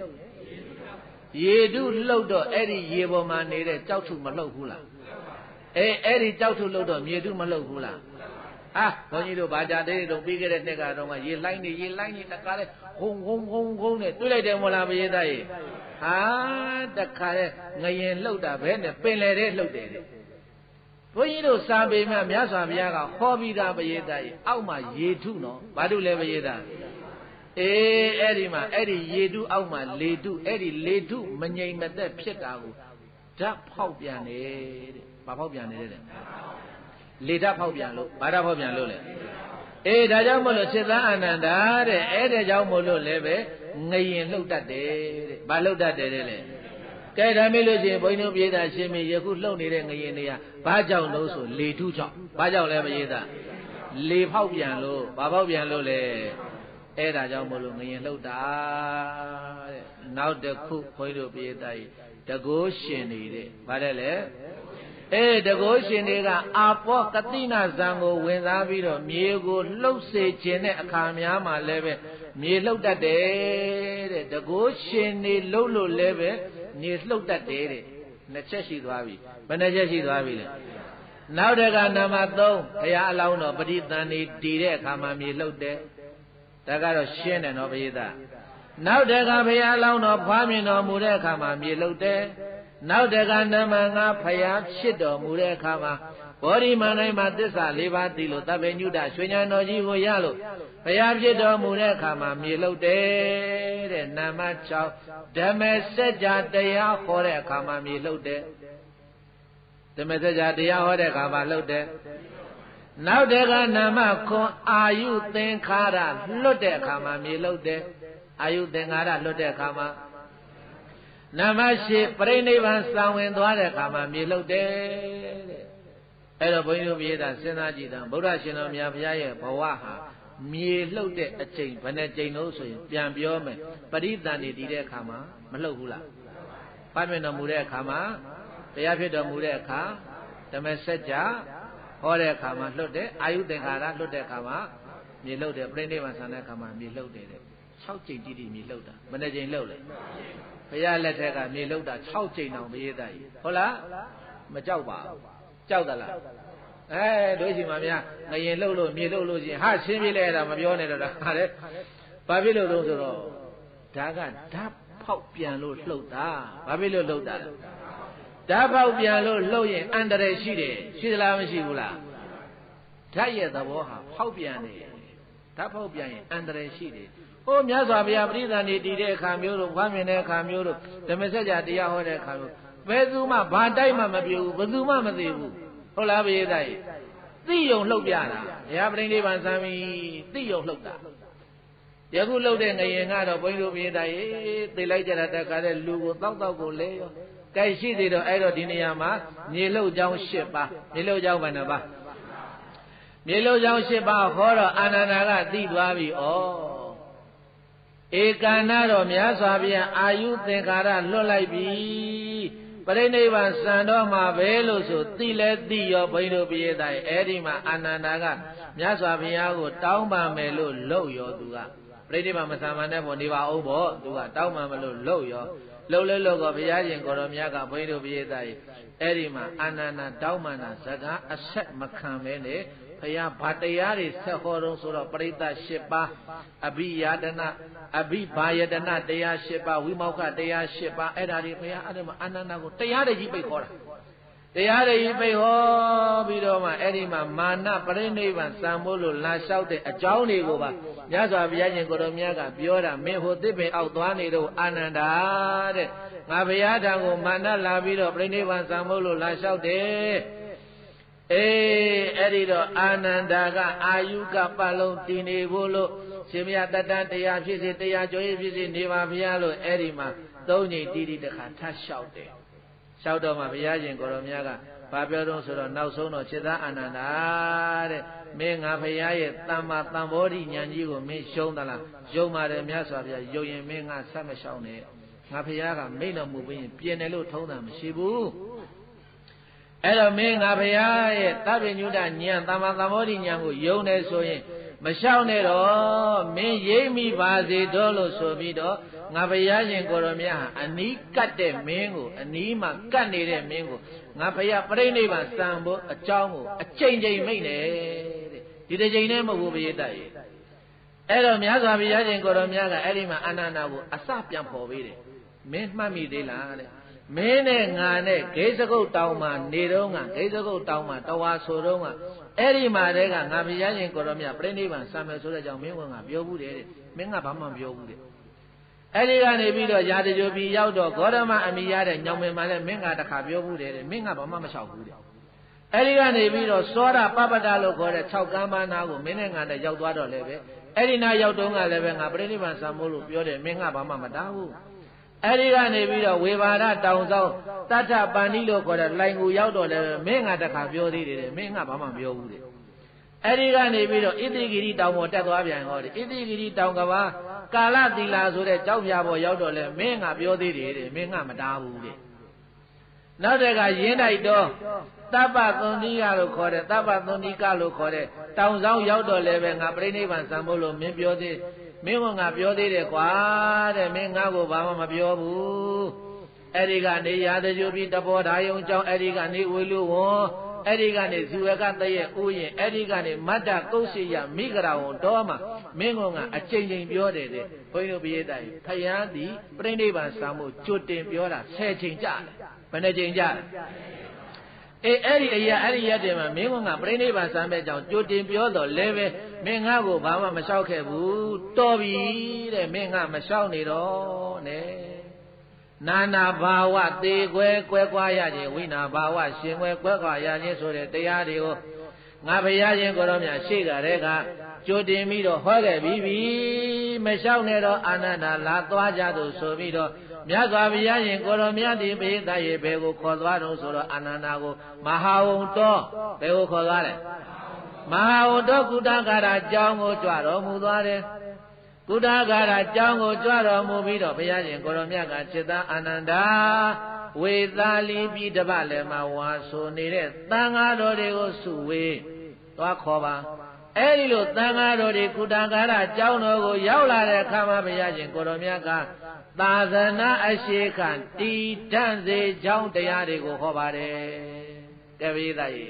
ရေထုလှုပ်တော့အဲ့ဒီရေပေါ်မှာနေတဲ့ကြောက်ထုမလှုပ်ဘူးလားအဲ့ဒီကြောက်ထုလှုပ်တော့မြေထုမလှုပ်ဘူးလား ဘုန်းကြီးတို့ဘာကြတဲ့တုန်းပြီးခဲ့တဲ့နှစ်ကတော့ရေလိုင်းနေတခါလဲဟုံနဲ့တွေးလိုက်တယ်မို့လားဘုရားသားကြီးတခါလဲငရင်လှုပ်တာပဲနဲ့ပင်လေတဲ့လှုပ်တယ်တဲ့ဘုန်းကြီးတို့စာပေမြတ်စွာဘုရားကဟောပြီးသားဘုရားသားကြီးအောက်မှာရေထုနော်ဘာလို့လဲဘုရားသားအဲ့ဒီမှာအဲ့ဒီရေထုအောက်မှာလေထုအဲ့ဒီလေထုမငြိမ်မသက်ဖြစ်တာကိုဓာတ်ဖောက်ပြန်နေတဲ့ဘာဖောက်ပြန်နေတဲ့လေဓာတ်ဖောက်ပြန်လို့ဘာဓာတ်ဖောက်ပြန်လို့လဲဒါကြောင့်မို့လို့စေတအာနန္ဒာတဲ့အဲ့ဒါကြောင့်မို့လို့လည်းပဲငရင်လှုပ်တတ်တယ်တဲ့ဘာလှုပ်တတ်တယ်တဲ့ကဲဒါမေးလို့ရှိရင်ဘုန်းကြီးတို့ပြည်သားရှင်မင်းယခုလှုပ်နေတဲ့ငရင်တွေကဘာကြောင့်လို့ဆိုလေထုကြောင့်ဘာကြောင့်လဲပြည်သားလေဖောက်ပြန်လို့ဘာဖောက်ပြန်လို့လဲအဲ့ဒါကြောင့်မို့လို့ငရင်လှုပ်တာတဲ့နောက်တစ်ခုဘုန်းကြီးတို့ပြည်သားကြီးတကိုးရှင်နေတဲ့ဘာလဲလဲတကိုးရှင်တွေကအာပောကတိနာဇံကိုဝင်စားပြီးတော့မြေကိုလှုပ်စေခြင်းတဲ့အခါများမှာလည်းပဲမြေလှုပ်တတ်တယ်တဲ့တကိုးရှင်တွေလှုပ်လို့လည်းပဲမြေလှုပ်တတ်တယ်တဲ့နှစ်ချက်ရှိသွားပြီဘယ်နှချက်ရှိသွားပြီလဲနောက်တကနံပါတ်3ဘုရားအလောင်းတော်ပဋိသန္ဓေတည်တဲ့အခါမှာမြေလှုပ်တယ်ဒါကတော့ရှင်းတယ်နော်ဘုရားသားနောက်တကဘုရားအလောင်းတော်ဖွားမြင်တော်မူတဲ့အခါမှာမြေလှုပ်တယ်နောက်တကနံပါတ်5ဖယားဖြစ်တော်မူတဲ့အခါမှာဘောဓိမန္တိုင်းမှာသစ္စာ၄ပါးသိလို့တပ္ပေညုတရွှေဉာဏ်တော်ကြီးကိုရလို့ဖယားဖြစ်တော်မူတဲ့အခါမှာမြေလှုပ်တယ်တဲ့နံပါတ်6ဓမ္မစကြာတရားဟောတဲ့အခါမှာမြေလှုပ်တယ်ဓမ္မစကြာတရားဟောတဲ့အခါမှာလှုပ်တယ်နောက်တကနံပါတ်9အာယုသင်္ခါရလွတ်တဲ့အခါမှာမြေလှုပ်တယ်အာယုသင်္ခါရလွတ်တဲ့အခါမှာနံပါတ်8ပြိဋိဘံစောင်ဝင်သွားတဲ့အခါမှာမြေလှုပ်တယ်တဲ့အဲ့တော့ဘုန်းကြီးတို့မြေသားစဉ်းစားကြည့်တာဗုဒ္ဓရှင်တော်မြတ်ဘုရားရဲ့ဘဝဟာမြေလှုပ်တဲ့အချိန်ဘယ်နှကြိမ်လို့ဆိုရင်ပြန်ပြောမယ်ပရိသန္တိတည်တဲ့အခါမှာမလှုပ်ဘူးလားပတ်မြင်တော်မူတဲ့အခါမှာတရားဖြစ်တော်မူတဲ့အခါဓမ္မစကြာဟောတဲ့အခါမှာလှုပ်တယ်အာယုသင်္ခါရလှုပ်တဲ့အခါမှာမြေလှုပ်တယ်ပြိဋိဘံဆံတဲ့အခါမှာမြေလှုပ်တယ်တဲ့6ကြိမ်တိတိမြေလှုပ်တာဘယ်နှကြိမ်လှုပ်လဲဘုရားလက်ထက်ကမြေလှုပ်တာ6ကြိမ်တောင်မရေးတတ်ဘူးဟုတ်လားမကြောက်ပါဘူးကြောက်သလားတို့ရှိမှများငရင်လှုပ်လို့မြေလှုပ်လို့ချင်းဟာရှင်းပြလဲအဲ့ဒါမပြောနဲ့တော့ဒါလေဘာဖြစ်လို့လို့ဆိုတော့ဒါကဓာတ်ဖောက်ပြန်လို့လှုပ်တာဘာဖြစ်လို့လှုပ်တာလဲဓာတ်ဖောက်ပြန်လို့လှုပ်ရင်အန္တရာယ်ရှိတယ်ရှိသလားမရှိဘူးလားဓာတ်ရဲ့သဘောဟာဖောက်ပြန်တယ်ဓာတ်ဖောက်ပြန်ရင်အန္တရာယ်ရှိတယ်မြတ်စွာဘုရားပရိသန္တိတည်တဲ့အခါမျိုးတို့ဖွားမြင်တဲ့အခါမျိုးတို့ဓမ္မစကြာတရားဟောတဲ့အခါမျိုးဘယ်သူမှဘာတိုက်မှမပြေဘူးဘယ်သူမှမသိဘူးဟုတ်လားဘုရားသားကြီးသိယုံလှုပ်ပြတာဘုရားပရိနိဗ္ဗာန်စံပြီးသိယုံလှုပ်တာယခုလှုပ်တဲ့ငရင်ကတော့ဘုန်းကြီးတို့ဘုရားသားကြီးသိလိုက်ကြတာတခါတဲ့လူကိုတောက်ကိုလဲရောကြိုက်ရှိသေးတော့အဲ့တော့ဒီနေရာမှာမြေလှုပ်ကြောင်း10ပါးမြေလှုပ်ကြောင်းဘယ်နှပါးမြေလှုပ်ကြောင်း10ပါးဟောတော့အာနန္ဒာကသိသွားပြီဩဧကန္နာတော်မြတ်စွာဘုရားအာယုသင်္ခါရလွတ်လိုက်ပြီပရိနိဗ္ဗာန်စံတော်မှာပဲလို့ဆိုသိလဲသိရောဘုန်းကြီးတို့ပြည့်သားရဲ့အဲ့ဒီမှာအာနန္ဒာကမြတ်စွာဘုရားကိုတောင်းပန်မယ်လို့လှုပ်ရောသူကပရိနိဗ္ဗာန်မဆံမနဲ့ပေါ်နေပါအောင်ပေါ့သူကတောင်းပန်မလို့လှုပ်ရောလှုပ်လဲလှုပ်တော့ဘုရားရှင်ကိုတော်မြတ်ကဘုန်းကြီးတို့ပြည့်သားရဲ့အဲ့ဒီမှာအာနန္ဒာတောင်းပန်တာစကားအဆက်မခံပဲနဲ့ဘုရားဘာတရားတွေဆက်ဟောတော့ဆိုတော့ပရိသတ်10ပါးအဘိယာဒနာအဘိဘာယတနာတရား10ပါးဝိမောက္ခတရား10ပါးအဲ့ဒါတွေဘုရားအဲ့ဒီမှာအာနန္ဒာကိုတရားတွေကြီးပိတ်ခေါ်တာတရားတွေကြီးပိတ်ဟောပြီးတော့မှအဲ့ဒီမှာမာနပရိနိဗ္ဗာန်စံမို့လို့လာလျှောက်တဲ့အကြောင်းတွေကိုပါမြတ်စွာဘုရားရှင်ကိုတော်မြတ်ကပြောတာမင်းဟိုသစ်ပင်အောက်သွားနေတော့အာနန္ဒာတဲ့ငါဘုရားထံကိုမာနလာပြီးတော့ပရိနိဗ္ဗာန်စံမို့လို့လာလျှောက်တယ်အဲ့ဒီတော့အာနန္ဒာကအာယုကပတ်လုံးတည်နေဖို့လို့ရှင်မရတတန်တရားဖြစ်စေတရားကြောရေးဖြစ်စေနေပါဘုရားလို့အဲ့ဒီမှာ၃ကြိမ်တီးတီးတစ်ခါထပ်လျှောက်တယ်လျှောက်တော့မှဘုရားရှင်ကိုရောမြတ်ကဘာပြောတော့ဆိုတော့နောက်ဆုံးတော့จิตသားအာနန္ဒာတဲ့မင်းငါဘုရားရဲ့တမ္မာတံဘောဓိဉာဏ်ကြီးကိုမင်းရှုံးသလားယုံပါတယ်မြတ်စွာဘုရားယုံရင်မင်းငါဆက်မလျှောက်နဲ့ငါဘုရားကမိန့်တော်မူပြီးရင်ပြင်တယ်လို့ထုံးတာမရှိဘူးအဲ့တော့မင်းငါဘုရားရဲ့တပ္ပညုတဉာဏ်တမ္မာတံဘောဓိဉာဏ်ကိုယုံတယ်ဆိုရင်မလျှောက်နဲ့တော့မင်းရိပ်မိပါစေတော့လို့ဆိုပြီးတော့ငါဘုရားရှင်ကိုယ်တော်မြတ်ဟာအနီးကတ်တဲ့မင်းကိုအနီးမှာကတ်နေတဲ့မင်းကိုငါဘုရားပြိဋိနိဗ္ဗာန်စံဖို့အကြောင်းကိုအချိန်ချင်းမိတ်နေတဲ့ ဒီတစ်ချိန်နဲ့မဟုတ်ဘူးပိဋကရေအဲ့တော့မြတ်စွာဘုရားရှင်ကိုတော်မြတ်ကအဲ့ဒီမှာအာနန္ဒာကိုအစပြန်ပေါ်ပေးတယ်မင်းမှတ်မိသေးလားတဲ့မင်းနဲ့ငါနဲ့ဂိစကုတ်တောင်မှာနေတော့ကဂိစကုတ်တောင်မှာတဝါဆိုတော့ကအဲ့ဒီမှာတည်းကငါဘုရားရှင်ကိုတော်မြတ်ပြိဋိဘံစံမယ်ဆိုတဲ့ကြောင့်မင်းကပြောဘူးတဲ့မင်းကဘာမှမပြောဘူးတဲ့အဲ့ဒီကနေပြီးတော့ရာဇဂိုပြည်ရောက်တော့ဂေါတမအမိရတဲ့ညောင်ပင်မှာလည်းမင်းကတခါပြောဘူးတဲ့မင်းကဘာမှမလျှောက်ဘူးတဲ့အဲ့ဒီကနေပြီးတော့စောရပပတလို့ခေါ်တဲ့6ကမ်းပါးနာကိုမင်းနဲ့ငါနဲ့ရောက်သွားတော့လည်းပဲအဲ့ဒီနာရောက်တော့ကလည်းပဲငါပြိဋိဘံစံမို့လို့ပြောတယ်မင်းကဘာမှမတားဘူးအဲ့ဒီကနေပြီးတော့ဝေဘာရတောင်ဆောင်တတ္ထပန္နိလို့ခေါ်တဲ့လိုင်ကိုရောက်တော့လည်းမင်းကတခါပြောသေးတယ်မင်းကဘာမှမပြောဘူးတဲ့အဲ့ဒီကနေပြီးတော့ဣတိဂိရိတောင်ပေါ်တက်သွားပြန်ဟောတယ်ဣတိဂိရိတောင်ကဘာကာလသီလာဆိုတဲ့ကြောက်ပြာပေါ်ရောက်တော့လည်းမင်းကပြောသေးတယ်တဲ့မင်းကမတားဘူးတဲ့နောက်တက်ကရင်းတိုက်တော့တပ္ပသွန်တိကလို့ခေါ်တဲ့တပ္ပသွန်တိကလို့ခေါ်တဲ့တောင်ဆောင်ရောက်တော့လည်းပဲငါပြိဋိဘံစံဖို့လို့မင်းပြောသေးမင်းကငါပြောသေးတယ်ကွာတဲ့မင်းငါ့ကိုဘာမှမပြောဘူးအဲ့ဒီကနေရာဇဂိုပြည်တဘောဓာယုံကြောင့်အဲ့ဒီကနေဝေလူဝံအဲ့ဒီကနေဇူဝကတရဲ့ဥယျင်အဲ့ဒီကနေမတ္တကုတ်ရှိယမိဂရာဝံတော်မှာမင်းကအချိန်ချင်းပြောတယ်တဲ့ဘုန်းကြီးတို့ပိဋကတ်ဖယားသည်ပြိဋိဘံစံဖို့ကြွတင်ပြောတာ10ချိန်ကြာတယ်ဘယ်နှချိန်ကြာလဲအဲ့ဒီအရာအဲ့ဒီရက်တင်မှာမင်းကပြိဋိဘံစံမဲ့ကြောင့်ကြွတင်ပြောတော့လဲပဲမင်းငါ့ကိုဘာမှမလျှောက်ခဲ့ဘူးတော်ပြီတဲ့မင်းကမလျှောက်နေတော့နဲ့နာနာဘာဝသေကွဲကွဲကွာရခြင်းဝိနာဘာဝရှင်ကွဲကွဲကွာရခြင်းဆိုတဲ့တရားတွေကိုငါဘုရားရှင်ကိုတော်မြတ်ရှိကြတဲ့ကကြိုတင်ပြီးတော့ဟောခဲ့ပြီးမလျှောက်နဲ့တော့အာနန္ဒာလာသွားကြသူဆိုပြီးတော့မြတ်စွာဘုရားရှင်ကိုတော်မြတ်ဒီပိဋကရေဘယ်ကိုခေါ်သွားတော့ဆိုတော့အာနန္ဒာကိုမဟာဝုံတော်ဘယ်ကိုခေါ်သွားလဲမဟာဝုံတော်ကုတကာရအကြောင်းကိုကြွတော်မူသွားတယ်ကုတကာရအကြောင်းကိုကြွတော်မူပြီးတော့ဘုရားရှင်ကိုတော်မြတ်ကจิตအာနန္ဒာဝေသာလီပြီးတပတ်လည်းမှာဝါဆိုနေတဲ့သံဃာတော်တွေကိုစုဝေးသွားခေါ်ပါအဲ့ဒီလိုသံဃာတော်တွေကုတကာရအကြောင်းတော်ကိုရောက်လာတဲ့အခါမှာဘုရားရှင်ကိုတော်မြတ်ကသာသနာအရှိခံတည်တံ့စေကြောင်းတရားတွေကိုဟောပါတယ်ကဲပိဋကရေ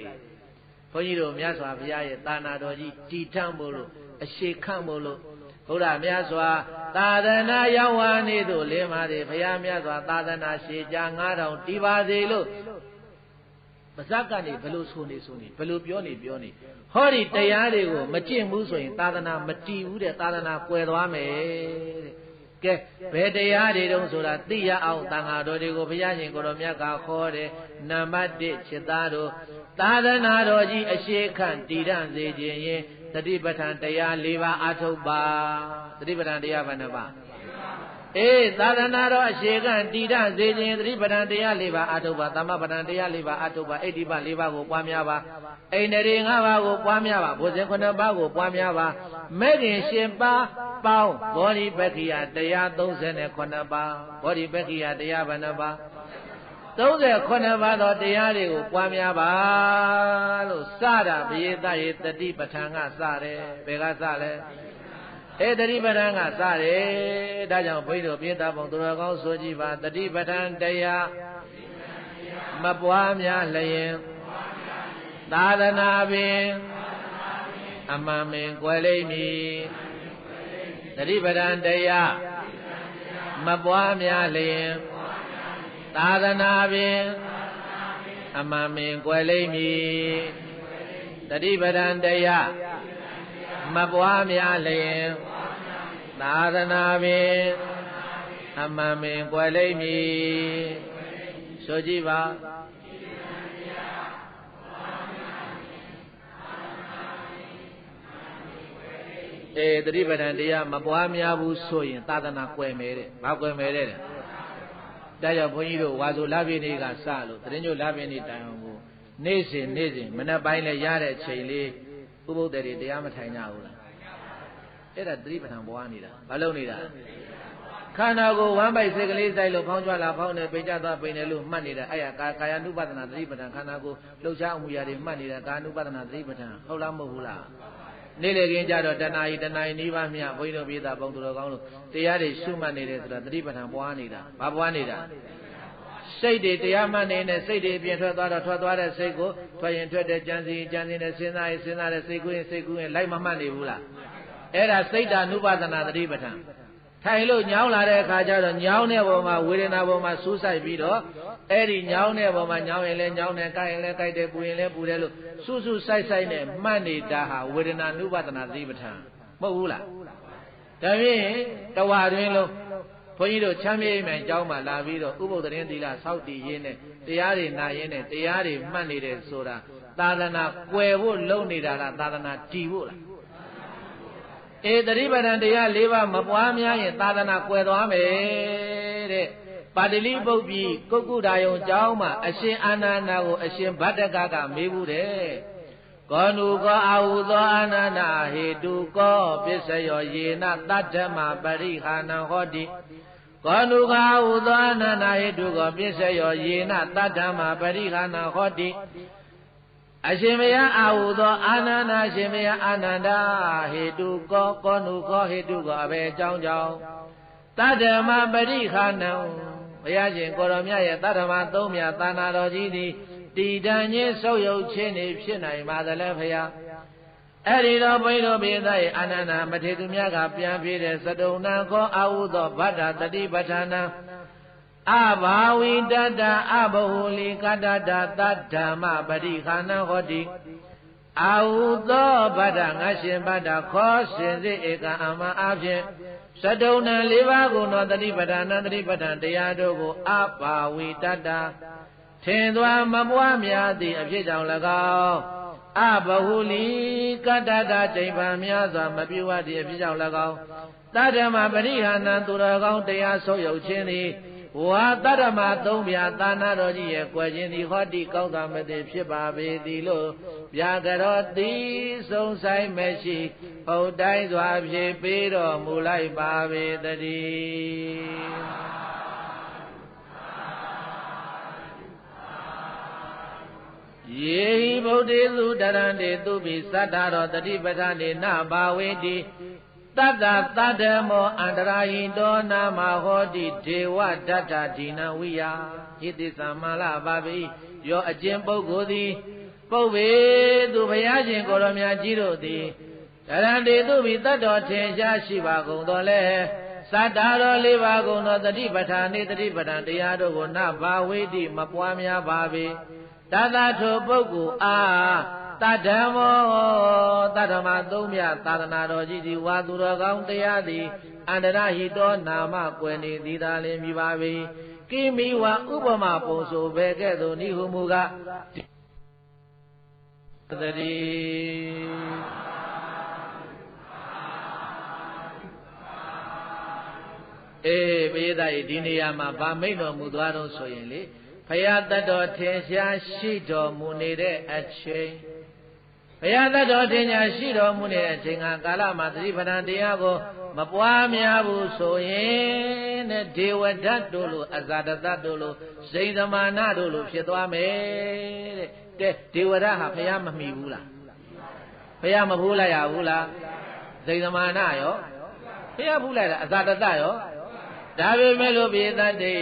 ဘုန်းကြီးတို့မြတ်စွာဘုရားရဲ့သာနာတော်ကြီးတည်တံ့ဖို့လို့အရှိခံဖို့လို့ဘုရားမြတ်စွာသာသနာရောက်ဝါနေသို့လင်းပါတယ်ဘုရားမြတ်စွာသာသနာရှေကြာ9000တည်ပါစေလို့ပါဇက်ကနေဘယ်လိုဆိုနေဘယ်လိုပြောနေဟောဒီတရားတွေကိုမကျင့်ဘူးဆိုရင်သာသနာမတည်ဘူးတဲ့သာသနာကွယ်သွားမယ်တဲ့ကဲဘယ်တရားတွေတုံးဆိုတာသိရအောင်သံဃာတော်တွေကိုဘုရားရှင်ကိုတော်မြတ်ကခေါ်တယ်နံပါတ်1จิตသားတို့သာသနာတော်ကြီးအရှိခန့်တည်တံ့စေခြင်းရင်တတိပဋ္ဌာန်တရား၄ပါးအထုတ်ပါတတိပဋ္ဌာန်တရားဘယ်နှပါသာသနာတော်အရှိခန့်တည်တံ့စေခြင်းတတိပဋ္ဌာန်တရား၄ပါးအထုတ်ပါသမ္မာပဋ္ဌာန်တရား၄ပါးအထုတ်ပါဣတိပ၄ပါးကိုပွားများပါအိန္ဒြေ၅ပါးကိုပွားများပါဘုဇင်9ပါးကိုပွားများပါမဲ့ခင်ရှင်ပါပေါင်းဘောဓိပက္ခိယတရား38ပါးဘောဓိပက္ခိယတရားဘယ်နှပါ38ပါးသောတရားတွေကိုပွားများပါလို့စတာဘိယတရေတတိပဋ္ဌာန်ကစတယ်ဘယ်ကစလဲတတိပဋ္ဌာန်ကစတယ်ဒါကြောင့်ဘုန်းကြီးတို့ပြေတာပုံသူတော်ကောင်းဆိုကြည့်ပါတတိပဋ္ဌာန်တရားမပွားများလျင်သာသနာပင်အမှန်ပင်ကွယ်လိမ့်မည်တတိပဋ္ဌာန်တရားမပွားများလျင်သာသနာပင်အမှန်ပင်ကွယ်လိမ့်မည်တတိပဋ္ဌာန်တရားမပွားများလျင်သာသနာပင်အမှန်ပင်ကွယ်လိမ့်မည်ဆိုကြည့်ပါတတိပဋ္ဌာန်တရားမပွားများဘူးဆိုရင်သာသနာကွယ်မယ်တဲ့ဘာကွယ်မယ်တဲ့ဒါကြောင့်ဘုန်းကြီးတို့ဝါဆိုလပြည့်နေ့ကစလို့တရင်ညိုလပြည့်နေ့တိုင်အောင်ကိုနေ့စဉ်မနေ့ပိုင်းလဲရတဲ့အချိန်လေးဥပုသ္တေတွေတရားမထိုင်ကြဘူးလားအဲ့ဒါတတိပဋ္ဌာန်ပွားနေတာဘာလုပ်နေတာခန္ဓာကိုယ်ဝမ်းပိုက်စိတ်ကလေးစိုက်လို့ဖောင်းကြွလာဖောင်းနေပိကြသွားပိနေလို့မှတ်နေတာအဲ့ဒါကာယ ानु ပဒနာတတိပဋ္ဌာန်ခန္ဓာကိုယ်လှုပ်ရှားအမှုရာတွေမှတ်နေတာကာ ानु ပဒနာတတိပဋ္ဌာန်ဟုတ်လားမဟုတ်ဘူးလားနေ့လေကင်းကြတော့တဏှာကြီးနီးပါးမြဘုန်းကြီးတို့ပြေတာပုံသူတော်ကောင်းလို့တရားတွေရှုမှတ်နေတယ်ဆိုတာတတိပဋ္ဌာန်ပွားနေတာဘာပွားနေတာရှ စိတ်တွေတရားမှတ်နေတဲ့စိတ်တွေပြင်ထွက်သွားတော့ထွက်သွားတဲ့စိတ်ကိုထွက်ရင်ထွက်တဲ့ကြံစီနဲ့စဉ်းစားရင်စဉ်းစားတဲ့စိတ်ကူးရင်လိုက်မမှတ်နေဘူးလားအဲ့ဒါစိတ်ဓာနုပါဒနာသတိပဋ္ဌာန်ထိုင်လို့ညောင်းလာတဲ့အခါကျတော့ညောင်းတဲ့ပုံမှာဝေဒနာပုံမှာစူးစိုက်ပြီးတော့အဲ့ဒီညောင်းတဲ့ပုံမှာညောင်းရင်လည်းညောင်းတယ်၊ကိုက်ရင်လည်းကိုက်တယ်၊ပူရင်လည်းပူတယ်လို့စူးစိုက်နဲ့မှတ်နေတာဟာဝေဒနာနုပါဒနာသတိပဋ္ဌာန်မဟုတ်ဘူးလားဒါဖြင့်တဝါတွင်လုံးဘုန်းကြီးတို့ချမ်းမြေ့မှန်ကျောင်းမှာလာပြီးတော့ဥပုသ်သတင်းသီလစောင့်တည်ရင်းနဲ့တရားတွေနာရင်းနဲ့တရားတွေမှတ်နေတယ်ဆိုတာသာသနာကွယ်ဖို့လုပ်နေတာလားသာသနာတည်ဖို့လားသတိပဋ္ဌာန်တရား၄ပါးမပွားများရင်သာသနာကွယ်သွားမယ်တဲ့ပါဠိပုဒ်ပြီးကုက္ကုဒါယုံကျောင်းမှာအရှင်အာနန္ဒာကိုအရှင်ဗတ္တကကမေးဘူးတဲ့ကောနုကောအာဟုသောအာနန္ဒာဟေတုကောပစ္စယောယေနတတ္ထမပရိဟာနံဟောတိကောနုကောအာဟုသောအာနန္ဒာဟေတုကောပစ္စယောယေနတတ္ထမပရိဟာနံဟောတိအရှင်မယအာဟုသောအာနန္ဒာရှင်မယအာနန္ဒာဟေတုကောနုကောဟေတုကောအဘယ်အကြောင်းကြောင့်တတ္ထမပရိဟာနံဘုရားရှင်ကိုရောမြတ်ရဲ့တတ္ထမသုံးမြတ်သာနာတော်ကြီးသည်တည်တံ့ခြင်းဆုပ်ယုပ်ခြင်းနေဖြစ်နိုင်ပါသလဲဖရာအဲ့ဒီတော့ဘိဓိပိသရဲ့အာနန္ဒာမထေသူမြတ်ကပြန်ပြေးတဲ့သတုံနံခောအာဟုသောဗတ္တတတိပဋ္ဌာနံအဘာဝိတတအဘဟုလီကတတသတ္ဓမ္မပရိခာနံဟောတိအာဟုသောဗတ္တငါရှင်ဗတ္တခောရှင်စေဧကံအမအဖြင့်သတုံနံ၄ပါးကိုသောတတိပဋ္ဌာနံတတိပဋ္ဌာန်တရားတို့ကိုအဘာဝိတတထင်သွားမပွားများသည့်အဖြစ်ကြောင့်၎င်းအဘဟုလီကတ္တတကျိန်ပံများစွာမပြုဝတ်သည့်အဖြစ်ကြောင့်၎င်းတတ္တမပရိဟာနံသူတော်ကောင်းတရားဆုပ်ယုပ်ခြင်းသည်ဝါတတ္တမသုံးပြသာနာတော်ကြီးရဲ့ကွယ်ခြင်းသည်ဟောတိကောင်းသာမသိဖြစ်ပါပေသည်လို့ဗျာကရောတိစုံဆိုင်မရှိဟုတ်တိုင်းစွာဖြေပေးတော်မူလိုက်ပါပေတည်းယေဟိဗုဒ္ဓေသုတရံတေသူပိသတ္တရောတတိပဋ္ဌာနေနဘာဝေတိတတ္တသတ္တမောအန္တရာယိတောနာမဟောတိဒေဝဒတ္တဒိနဝိယဣတိသမ္မာလပါပိယောအကျင့်ပုဂ္ဂိုလ်သည်ပုပ္ပေသူဘုရားရှင်ကိုရောမြတ်ကြီးတို့သည်တရံတေသူပိတတ္တောထင်ရှားရှိပါကုန်တော်လဲသတ္တရော၄ပါးကုန်သောတတိပဋ္ဌာနေတတိပဋ္ဌာန်တရားတို့ကိုနဘာဝေတိမပွားများပါပေတတထိုပုဂ္ဂိုလ်အားတတ္တမောတတ္တမသုံးမြသာသနာတော်ကြီးသည်ဝါသူတော်ကောင်းတရားသည်အန္တရာဟိတောနာမကွယ်နေသည်သာလင်မြည်ပါပေကိမိဝဥပမာပုံဆိုဘယ်ကဲ့သို့နိဟုမူကသတိပိယသားဒီနေရာမှာဗာမိတ်တော်မူသွားတော့ဆိုရင်လေဘုရားတတ်တော်ထင်ရှားရှိတော်မူနေတဲ့အချိန်ဘုရားတတ်တော်ထင်ရှားရှိတော်မူနေတဲ့အချိန်ကကာလမှာသတိပဋ္ဌာန်တရားကိုမပွားများဘူးဆိုရင်တဲ့ဒေဝဒတ်တို့လိုအဇာတတတို့လိုဇိန်သမာနတို့လိုဖြစ်သွားမယ်တဲ့ဒေဝဒတ်ဟာဘုရားမမီဘူးလားဘုရားမဖူးလိုက်ရဘူးလားဇိန်သမာနရောဘုရားဖူးလိုက်တာအဇာတတရောဒါပေမဲ့လို့ပိသတ်တေ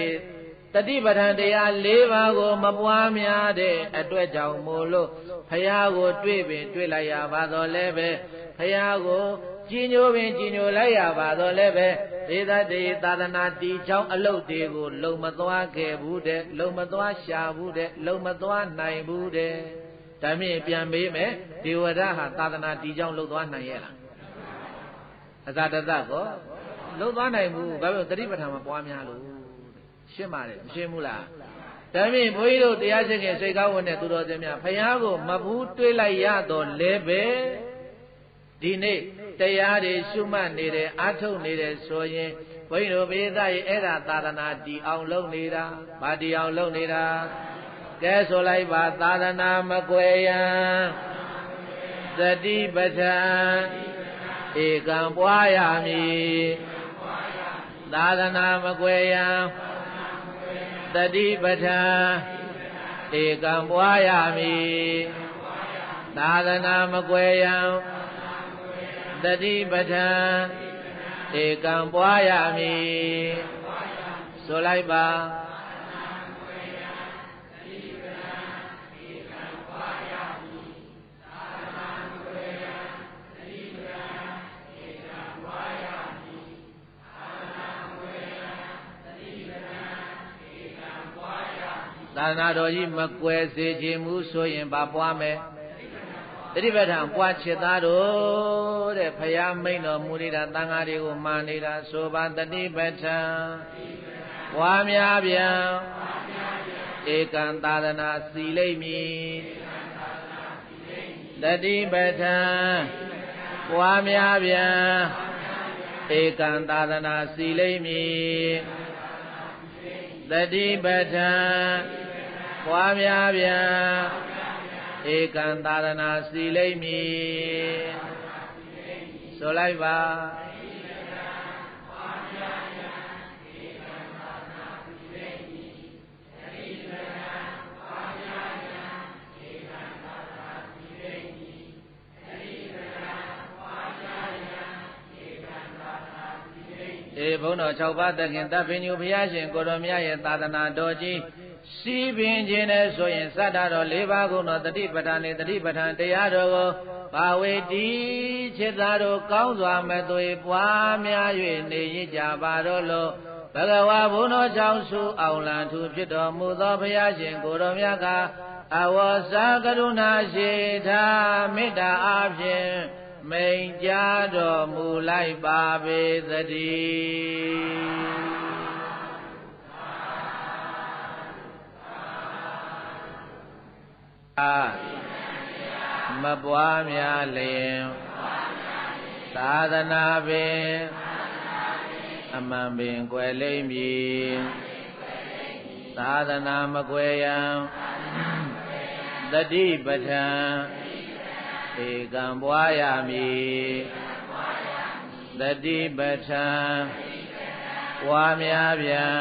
တတိပဋ္ဌာန်တရား၄ပါးကိုမပွားများတဲ့အတွက်ကြောင့်မို့လို့ဘုရားကိုတွေ့ပင်တွေ့လိုက်ရပါတော့လည်းပဲဘုရားကိုကြည်ညိုပင်ကြည်ညိုလိုက်ရပါတော့လည်းပဲပိသတ်တေသာသနာတီချောင်းအလုတ်တွေကိုလုံမသွားခဲ့ဘူးတဲ့လုံမသွားရှာဘူးတဲ့လုံမသွားနိုင်ဘူးတဲ့ဒါမြင်ပြန်ပေးမယ်ဒေဝရဟာသာသနာတီချောင်းလုံသွားနိုင်ရဲ့လားအဇာတတကောလုံသွားနိုင်ဘူးဘာလို့တတိပဋ္ဌာန်မပွားများလို့ရှင်းပါတယ်မရှင်းဘူးလားဒါဖြင့်ဘုန်းကြီးတို့တရားရှိခင်စိတ်ကောင်းဝင်တဲ့သူတော်စင်များဘုရားကိုမဘူးတွေးလိုက်ရတော့လဲပဲဒီနေ့တရားတွေရှုမှတ်နေတယ်အားထုတ်နေတယ်ဆိုရင်ဘုန်းကြီးတို့ဘေးသားရဲ့အဲ့ဒါသာသနာတည်အောင်လုပ်နေတာဗာတည်အောင်လုပ်နေတာကဲဆိုလိုက်ပါသာသနာမကွယ်ရန်သတိပဋ္ဌာန်ဧကံပွားရမည်သာသနာမကွယ်ရန်တတိပဋ္ဌာန်ဧကံပွားရမည်သာသနာမကွယ်ရန်တတိပဋ္ဌာန်ဧကံပွားရမည်ဆိုလိုက်ပါ သာသနာတော်ကြီးမကွယ်စေခြင်းမူဆိုရင်ဘာပွားမယ်တတိပဋ္ဌာန်ပွားချစ်သားတို့တဲ့ဖယားမိန်တော်မူနေတာသံဃာတွေကိုမာနေတာဆိုပါတတိပဋ္ဌာန်ပွားများပြန်ဧကံသာသနာစီလိမ့်မည်တတိပဋ္ဌာန်ပွားများပြန်ဧကံသာသနာစီလိမ့်မည်တတိပဋ္ဌာန်ပွားများပြန်ဧကံသာသနာစီလိမ့်မည်ဆိုလိုက်ပါဘုန်းတော်6ပါးသခင်တပ်ပင်ညူဘုရားရှင်ကိုတော်မြတ်ရဲ့သာသနာတော်ကြီးစီးပင်ခြင်းနဲ့ဆိုရင်စတ္တတော်၄ပါးကုတော်တတိပဋ္ဌာန်နဲ့တတိပဋ္ဌာန်တရားတော်ကိုဘာဝေတိခြေသားတို့ကောင်းစွာမသွေပွားများ၍နေရကြပါတော့လို့ဘဂဝါဘုန်းတော်ကြောင့်ဆုအောင်လံထူဖြစ်တော်မူသောဘုရားရှင်ကိုတော်မြတ်ကအဝေါစာကရုဏာရှိထားမေတ္တာအားဖြင့်မိန်ကြားတော်မူလိုက်ပါပေသတည်းမပွားများလျင်သာသနာပင်အမှန်ပင်ကွယ်လိမ့်မည်သာသနာမကွယ်ရန်တတိပဋ္ဌာန်ဧကံပွားရမည်တတိပဋ္ဌာန်ပွားများပြန်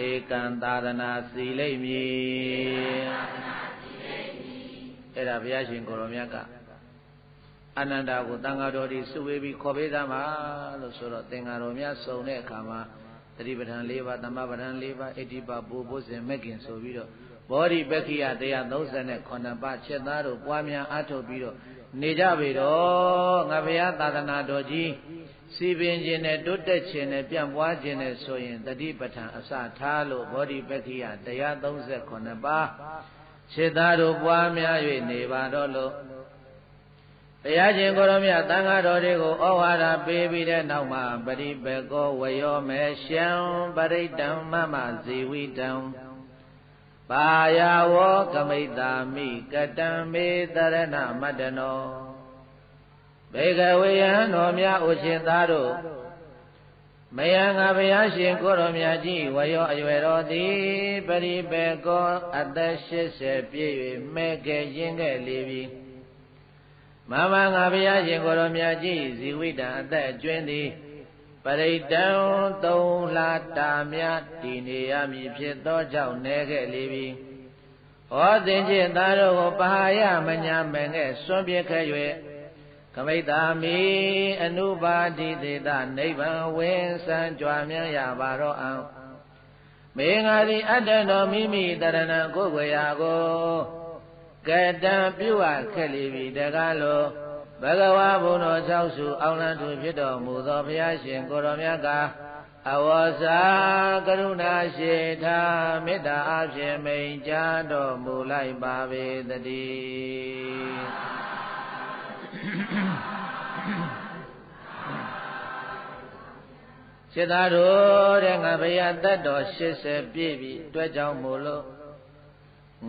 ဧကံသာသနာစီလိမ့်မည်အဲ့ဒါဘုရားရှင်ကိုရောမြတ်ကအနန္တကိုတန်ဃာတော်ဒီစုဝေးပြီးခေါ်ပေးသားမှာလို့ဆိုတော့သင်္ဃာတော်များစုံတဲ့အခါမှာတတိပဋ္ဌာန်၄ပါးသမပဋ္ဌာန်၄ပါးအဋ္ဌိပဘုဘုဇင်မက္ကင်ဆိုပြီးတော့ဘောဓိပက္ခိယ138ပါးချက်သားတို့ပွားများအားထုတ်ပြီးတော့နေကြပြီတော့ငါဘုရားသာသနာတော်ကြီးစီပင်ခြင်းနဲ့တိုးတက်ခြင်းနဲ့ပြန့်ပွားခြင်းနဲ့ဆိုရင်တတိပဋ္ဌာန်အစထားလို့ဘောဓိပက္ခိယ138ပါးချက်သားတို့ပွားများ၍နေပါတော့လို့ဘုရားရှင်ကိုရောမြတ်သံဃာတော်တွေကိုဩဝါဒပေးပြီးတဲ့နောက်မှာပရိပေကောဝယောမေရှံပရိတံမမဇီဝိတံပါယဝောကမိတ္တာမိကတံမေတရဏမတ္တနောဘေကဝေယံတော်များဥရှင်သားတို့မယံငါဘုရားရှင်ကိုရောမြတ်ကြီးဝယောအရွယ်တော်သည်ပရိပေကောအသက်80ပြည့်၍မဲ့ခဲ့ရင်းခဲ့လေပြီမမငါဘုရားရှင်ကိုရောမြတ်ကြီးဇီဝိတံအသက်ကျွင်းသည်ပရိတံ3လတာမြတည်နေရမည်ဖြစ်သောကြောင့်နေခဲ့လေပြီဟောသင်ချင်းသားတို့ကိုပဟာယမညာမငဲ့စွန့်ပြစ်ခဲ့၍ကမိတ္တာမိအနုပါတိသေတနိဗ္ဗာန်ဝင်းစံကြွမြန်းရပါတော့အောင်မေငါသည်အတ္တတော်မိမိတရဏံကိုယ်ွယ်ရာကိုကတံပြုအပ်ခဲ့လေပြီတကားလို့ဘဂဝါဘုန်းတော်၆စုအောင်လံသူဖြစ်တော်မူသောဘုရားရှင်ကိုရောမြတ်ကအဝေါစာကရုဏာရှိထားမေတ္တာအဖြင့်မိန်ကြားတော်မူလိုက်ပါပေသတည်းစိတ်သားတို့တဲ့ငါဘုရားတတ်တော်80ပြည့်ပြီအတွက်ကြောင့်မို့လို့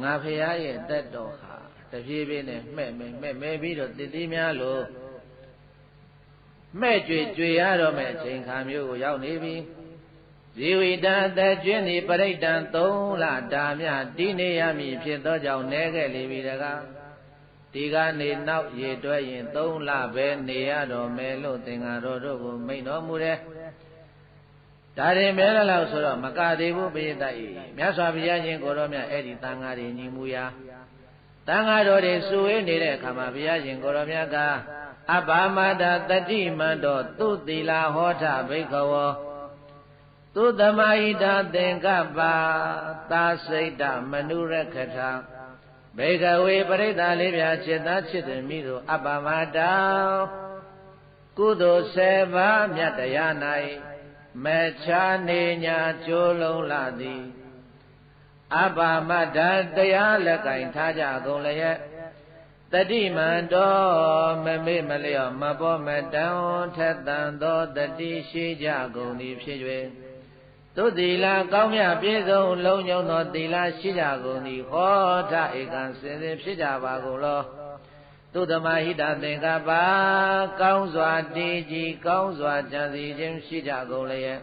ငါဘုရားရဲ့တတ်တော်ဟာတဖြည်းဖြည်းနဲ့မှဲ့ပြီးတော့တည်တည်များလို့မဲ့ကြွေရတော့မဲ့အချိန်ခါမျိုးကိုရောက်နေပြီဇီဝိတံအသက်ကျွင်းသည်ပရိတံ3လတာမြတည်နေရမည်ဖြစ်သောကြောင့်နေခဲ့လေပြီတကားဒီကနေနောက်ရေတွဲရင်3လပဲနေရတော့မယ်လို့သင်္ဃာတော်တို့ကိုမိန့်တော်မူတယ်ဒါရင်မဲလောက်ဆိုတော့မကသေးဘူးပိဋကဤမြတ်စွာဘုရားရှင်ကိုရောမြတ်အဲ့ဒီသံဃာတွေညီမူရာသံဃာတော်တွေစုဝေးနေတဲ့အခါမှာဘုရားရှင်ကိုရောမြတ်ကအဘာမတာတတိမန္တောသူသီလာဟောထဘိက္ခဝောသူသမာဟိတာသင်္ကပ္ပသာစိတ်တမနုရခထဘေကဝေပရိသလေးပြจิตသားจิตမိတို့အပ္ပမတာကုသိုလ်7ပါးမြတ်တရား၌မချာနေညာကျိုးလုံးလာသည် အဘမတ္တတရားလက်ကင်ထားကြကုန်လျက်တတိမံတော်မမေ့မလျော့မပေါ်မတန်ထက်သန်သောတတိရှိကြကုန်သည်ဖြစ်၍သူသီလကောင်းမြတ်ပြည့်စုံလုံးညုံသောသီလရှိကြကုန်သည်ဟောထဧကံစင်စစ်ဖြစ်ကြပါကုန်လောသူသမာဟိတသင်္ကပ္ပကောင်းစွာတည်ကြည်ကောင်းစွာကြံစည်ခြင်းရှိကြကုန်လျက်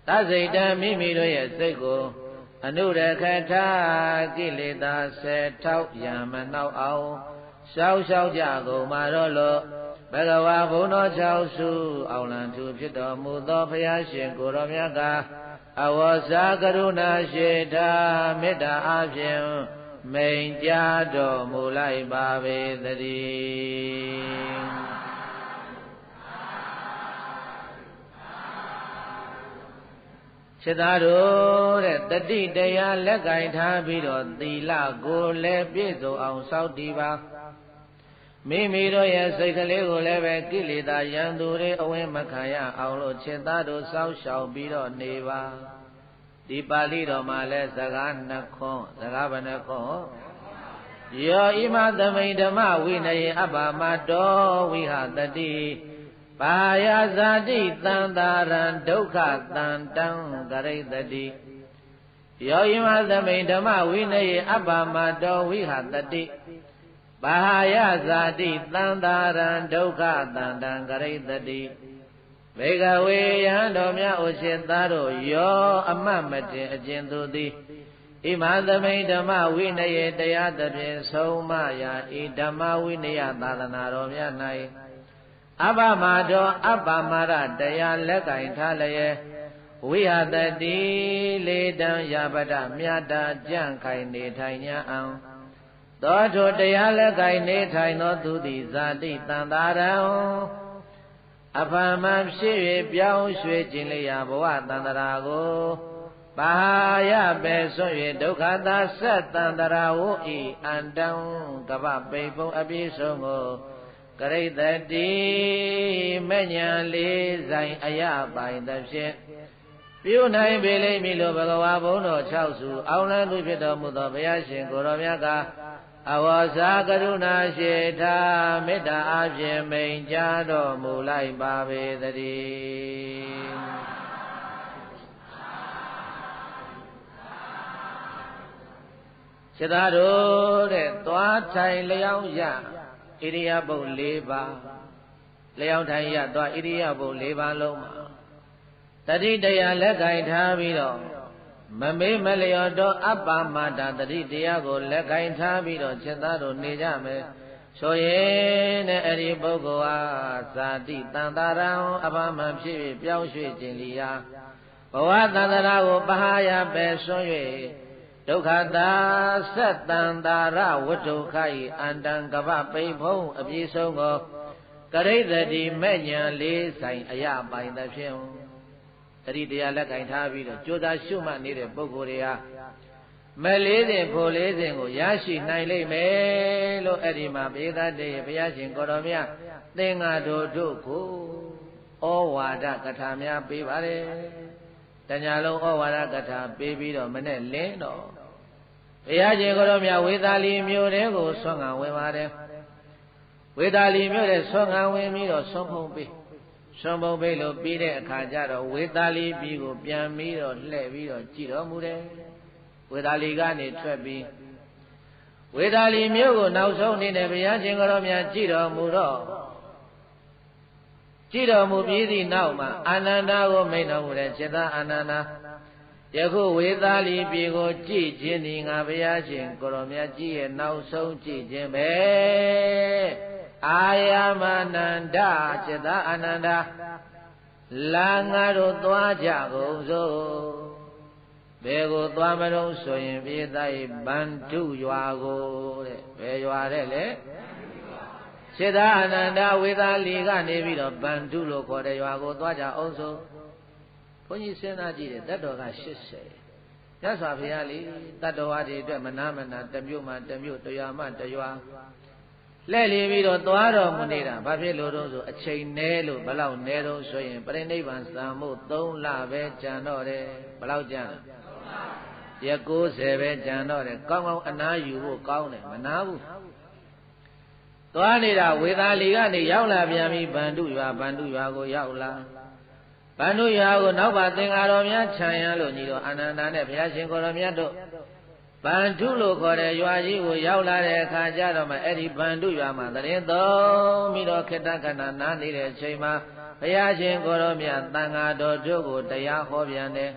သစိတ်တံမိမိတို့ရဲ့စိတ်ကိုအနုရခထကိလေသာ10,000ရံမနှောက်အောင်ရှောက်ရှောက်ကြကုန်မှာတော့လို့ဘဂဝါဘုံတော်6စုအောင်လံသူဖြစ်တော်မူသောဘုရားရှင်ကိုရောမြတ်ကအဝေါစာကရုဏာရှိတာမေတ္တာအဖြင့်မိန်ကြားတော်မူလိုက်ပါပေသတည်းခြေသားတို့တဲ့တတိတရားလက်ကင်ထားပြီးတော့သီလကိုလည်းပြည့်စုံအောင်စောင့်တည်ပါမိမိတို့ရဲ့စိတ်ကလေးကိုလည်းပဲကိလေသာရန်သူတွေအဝင်မခံရအောင်လို့ခြေသားတို့စောင့်ရှောက်ပြီးတော့နေပါဒီပါဠိတော်မှာလဲစကား2ခွန်းစကားဘယ်နှခွန်းယောဣမသမိန်ဓမ္မဝိနယေအပ္ပမတောဝိဟတတိပါယဇာတိသံသာရံဒုက္ခတံတံကရိတတိယောဣမသမိန်ဓမ္မဝိနယေအပ္ပမတောဝိဟတတိပါယဇာတိသံသာရံဒုက္ခတံတံကရိတတိဘေကဝေယံတော်မြတ်ဥရှိသားတို့ယောအမတ်မတင်အကျဉ်သူသည်ဣမသမိန်ဓမ္မဝိနယေတရားသဖြင့်ဆုံးမရာဤဓမ္မဝိနယသာသနာတော်မြတ်၌အပ္ပမတော်အပ္ပမရတရားလက်ကင်ထားလျက်ဝိဟတတိလေတံယပဒမြတ်တာကြံ့ခိုင်နေထိုင်냐အောင်သောထိုတရားလက်ကင်နေထိုင်သောသူသည်ဇာတိတန်တာရံအဖန်မှဖြစ်၍ပြောင်းရွှေ့ခြင်းလျာဘဝတန္တရာကိုပါယပဲဆွ၍ဒုက္ခသာဆက်တန္တရာဝိအန္တံကပ္ပပိပုံအပြည့်စုံကိုကရိတတိမဉ္ဇဉ်လေးဆိုင်အယပိုင်သဖြင့်ပြုနိုင်ပေလိမ့်မည်လို့ဘဂဝါဘုန်းတော်6စုအောင်လန်းသူဖြစ်တော်မူသောဘုရားရှင်ကိုရောမြတ်ကအဝေါစာကရုဏာရှိတာမေတ္တာအဖြင့်မိန်ကြားတော်မူလိုက်ပါပေသတည်းခြေသားတို့တဲ့သွားထိုင်လျောင်းရဣရိယာပုတ်4ပါးလျောင်းထိုင်ရသွားဣရိယာပုတ်4ပါးလုံးမှာတတိတရားလက်ကင်ထားပြီးတော့မမေ့မလျော်တော့အပ္ပမတာတတိတရားကိုလက်ကင်ထားပြီးတော့ခြေသားတို့နေကြမယ်ဆိုရင်တဲ့အဲ့ဒီပုဂ္ဂိုလ်ဟာဇာတိတန်တာရံအပ္ပမဖြစ်၍ပြောင်းရွှေ့ခြင်းလျာဘဝတန္တရာကိုပဟာယပဲဆွံ့၍ဒုက္ခသာဆက်တန်တာရဝတ္တုခဤအန္တံကပ္ပပိဖုံအပြည့်စုံကိုကရိတတိမဲ့ညာလေးဆိုင်အယပိုင်သဖြင့်တတိတရားလက်ကင်ထားပြီးတော့ကြိုးစားရှုမှတ်နေတဲ့ပုဂ္ဂိုလ်တွေဟာမလေးစဉ်ဖို့လေးစဉ်ကိုရရှိနိုင်လိမ့်မယ်လို့အဲ့ဒီမှာဘေသတည်းဘုရားရှင်ကိုတော်မြတ်သင်္ဃာတို့ကိုဩဝါဒကထာများပေးပါတယ်တညာလုံးဩဝါဒကထာပေးပြီးတော့မနဲ့လင်းတော့ဘုရားရှင်ကိုတော်မြတ်ဝေသာလီမြို့တဲကိုဆွမ်းခံဝင်ပါတယ်ဝေသာလီမြို့တဲ့ဆွမ်းခံဝင်ပြီးတော့ဆွမ်းဖုံးပေးဆွမ်းဖုံးပေးလို့ပြီးတဲ့အခါကျတော့ဝေသာလီပြည်ကိုပြန်ပြီးတော့လှည့်ပြီးတော့ကြည်တော်မူတယ်ဝေသာလီကနေထွက်ပြီးဝေသာလီမြို့ကိုနောက်ဆုံးနေတဲ့ဘုရားရှင်ကိုတော်မြတ်ကြည်တော်မူတော့ကြည်တော်မူပြီးသည့်နောက်မှာအာနန္ဒာကိုမိန့်တော်မူတဲ့စေတအာနန္ဒာယခုဝေသာလီပြည်ကိုကြည်ခြင်းဒီငါဘုရားရှင်ကိုတော်မြတ်ကြည်ရဲ့နောက်ဆုံးကြည်ခြင်းပဲအာယမနန္ဒာစေတအာနန္ဒာလာငါတို့သွားကြကုန်စို့ဘယ်ကိုသွားမလို့ဆိုရင်ပြေးသားဗန္ဓုရွာကိုတဲ့ဘယ်ရွာတဲ့လေစေတအာနန္ဒာဝေသာလီကနေပြီးတော့ဗန္ဓုလို့ခေါ်တဲ့ရွာကိုသွားကြအောင်စို့ဘုန်းကြီးစဉ်းစားကြည့်တယ်တတ်တော်က80မြတ်စွာဘုရားလေတတ်တော်ဟာဒီအတွက်မနာမနာတစ်မြို့မှတစ်မြို့တစ်ရွာမှတစ်ရွာလှည့်လည်ပြီးတော့သွားတော်မူနေတာဘာဖြစ်လို့တော့ဆိုအချိန်နဲလို့ဘလောက်နဲတော့ဆိုရင်ပြိဋိဘံစံမှု3လပဲကြံတော့တယ်ဘလောက်ကြံလဲ ရက်90ပဲကြံတော့တယ်ကောင်းကောင်းအနားယူဖို့ကောင်းတယ်မနာဘူးသွားနေတာဝေသာလီကနေရောက်လာပြန်ပြီဗန္ဓုရွာကိုရောက်လာဗန္ဓုရွာကိုနောက်ပါသင်္ဃာတော်များခြံရန်လို့ညီတော်အာနန္ဒာနဲ့ဘုရားရှင်ကိုရောမြတ်တို့ဗန္ဓုလို့ခေါ်တဲ့ရွာကြီးကိုရောက်လာတဲ့အခါကျတော့မှအဲ့ဒီဗန္ဓုရွာမှာတရင်သုံးပြီးတော့ခေတ္တကဏနားနေတဲ့အချိန်မှာဘုရားရှင်ကိုရောမြတ်သံဃာတော်တို့ကိုတရားဟောပြန်တယ်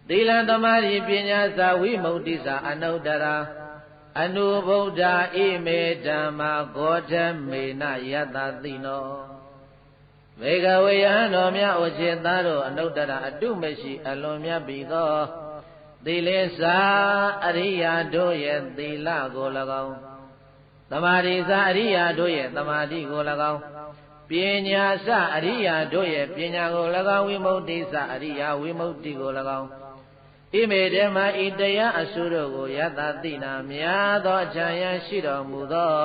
သီလသမာဓိပညာစာဝိမု ക്തി စာအနုတ္တရာအနုဗုဒ္ဓဣမေဓမ္မာဂေါတမေနယတသိနောဘေကဝေယံတော်မြတ်ဩစေသားတို့အနုတ္တရာအတုမရှိအလွန်မြတ်ပြီသောသီလေစာအရိယာတို့ရဲ့သီလကို၎င်းသမာဓိစာအရိယာတို့ရဲ့သမာဓိကို၎င်းပညာစအရိယာတို့ရဲ့ပညာကို၎င်းဝိမု ക്തി စအရိယာဝိမု ക്തി ကို၎င်းဣမေဓမ္မာဤတရားအစုတို့ကိုယတသိနာများသောအချမ်းရရှိတော်မူသော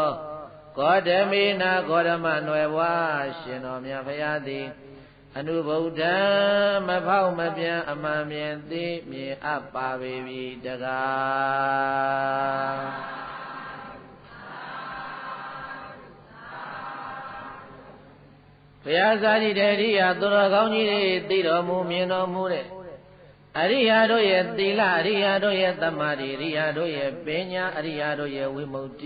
ဂေါတမေနာဂေါတမနွယ်ဘွားရှင်တော်မြတ်ဖရာသည်အနုဗုဒ္ဓံမဖောက်မပြန်အမှန်မြင်သိမြင်အပ်ပါပေပြီတကားဘုရားစာကြည်တဲ့ရိယာသူတော်ကောင်းကြီးတွေသိတော်မူမြင်တော်မူတဲ့အရိယာတို့ရဲ့သီလအရိယာတို့ရဲ့သမာဓိအရိယာတို့ရဲ့ပညာအရိယာတို့ရဲ့ဝိမု ക്തി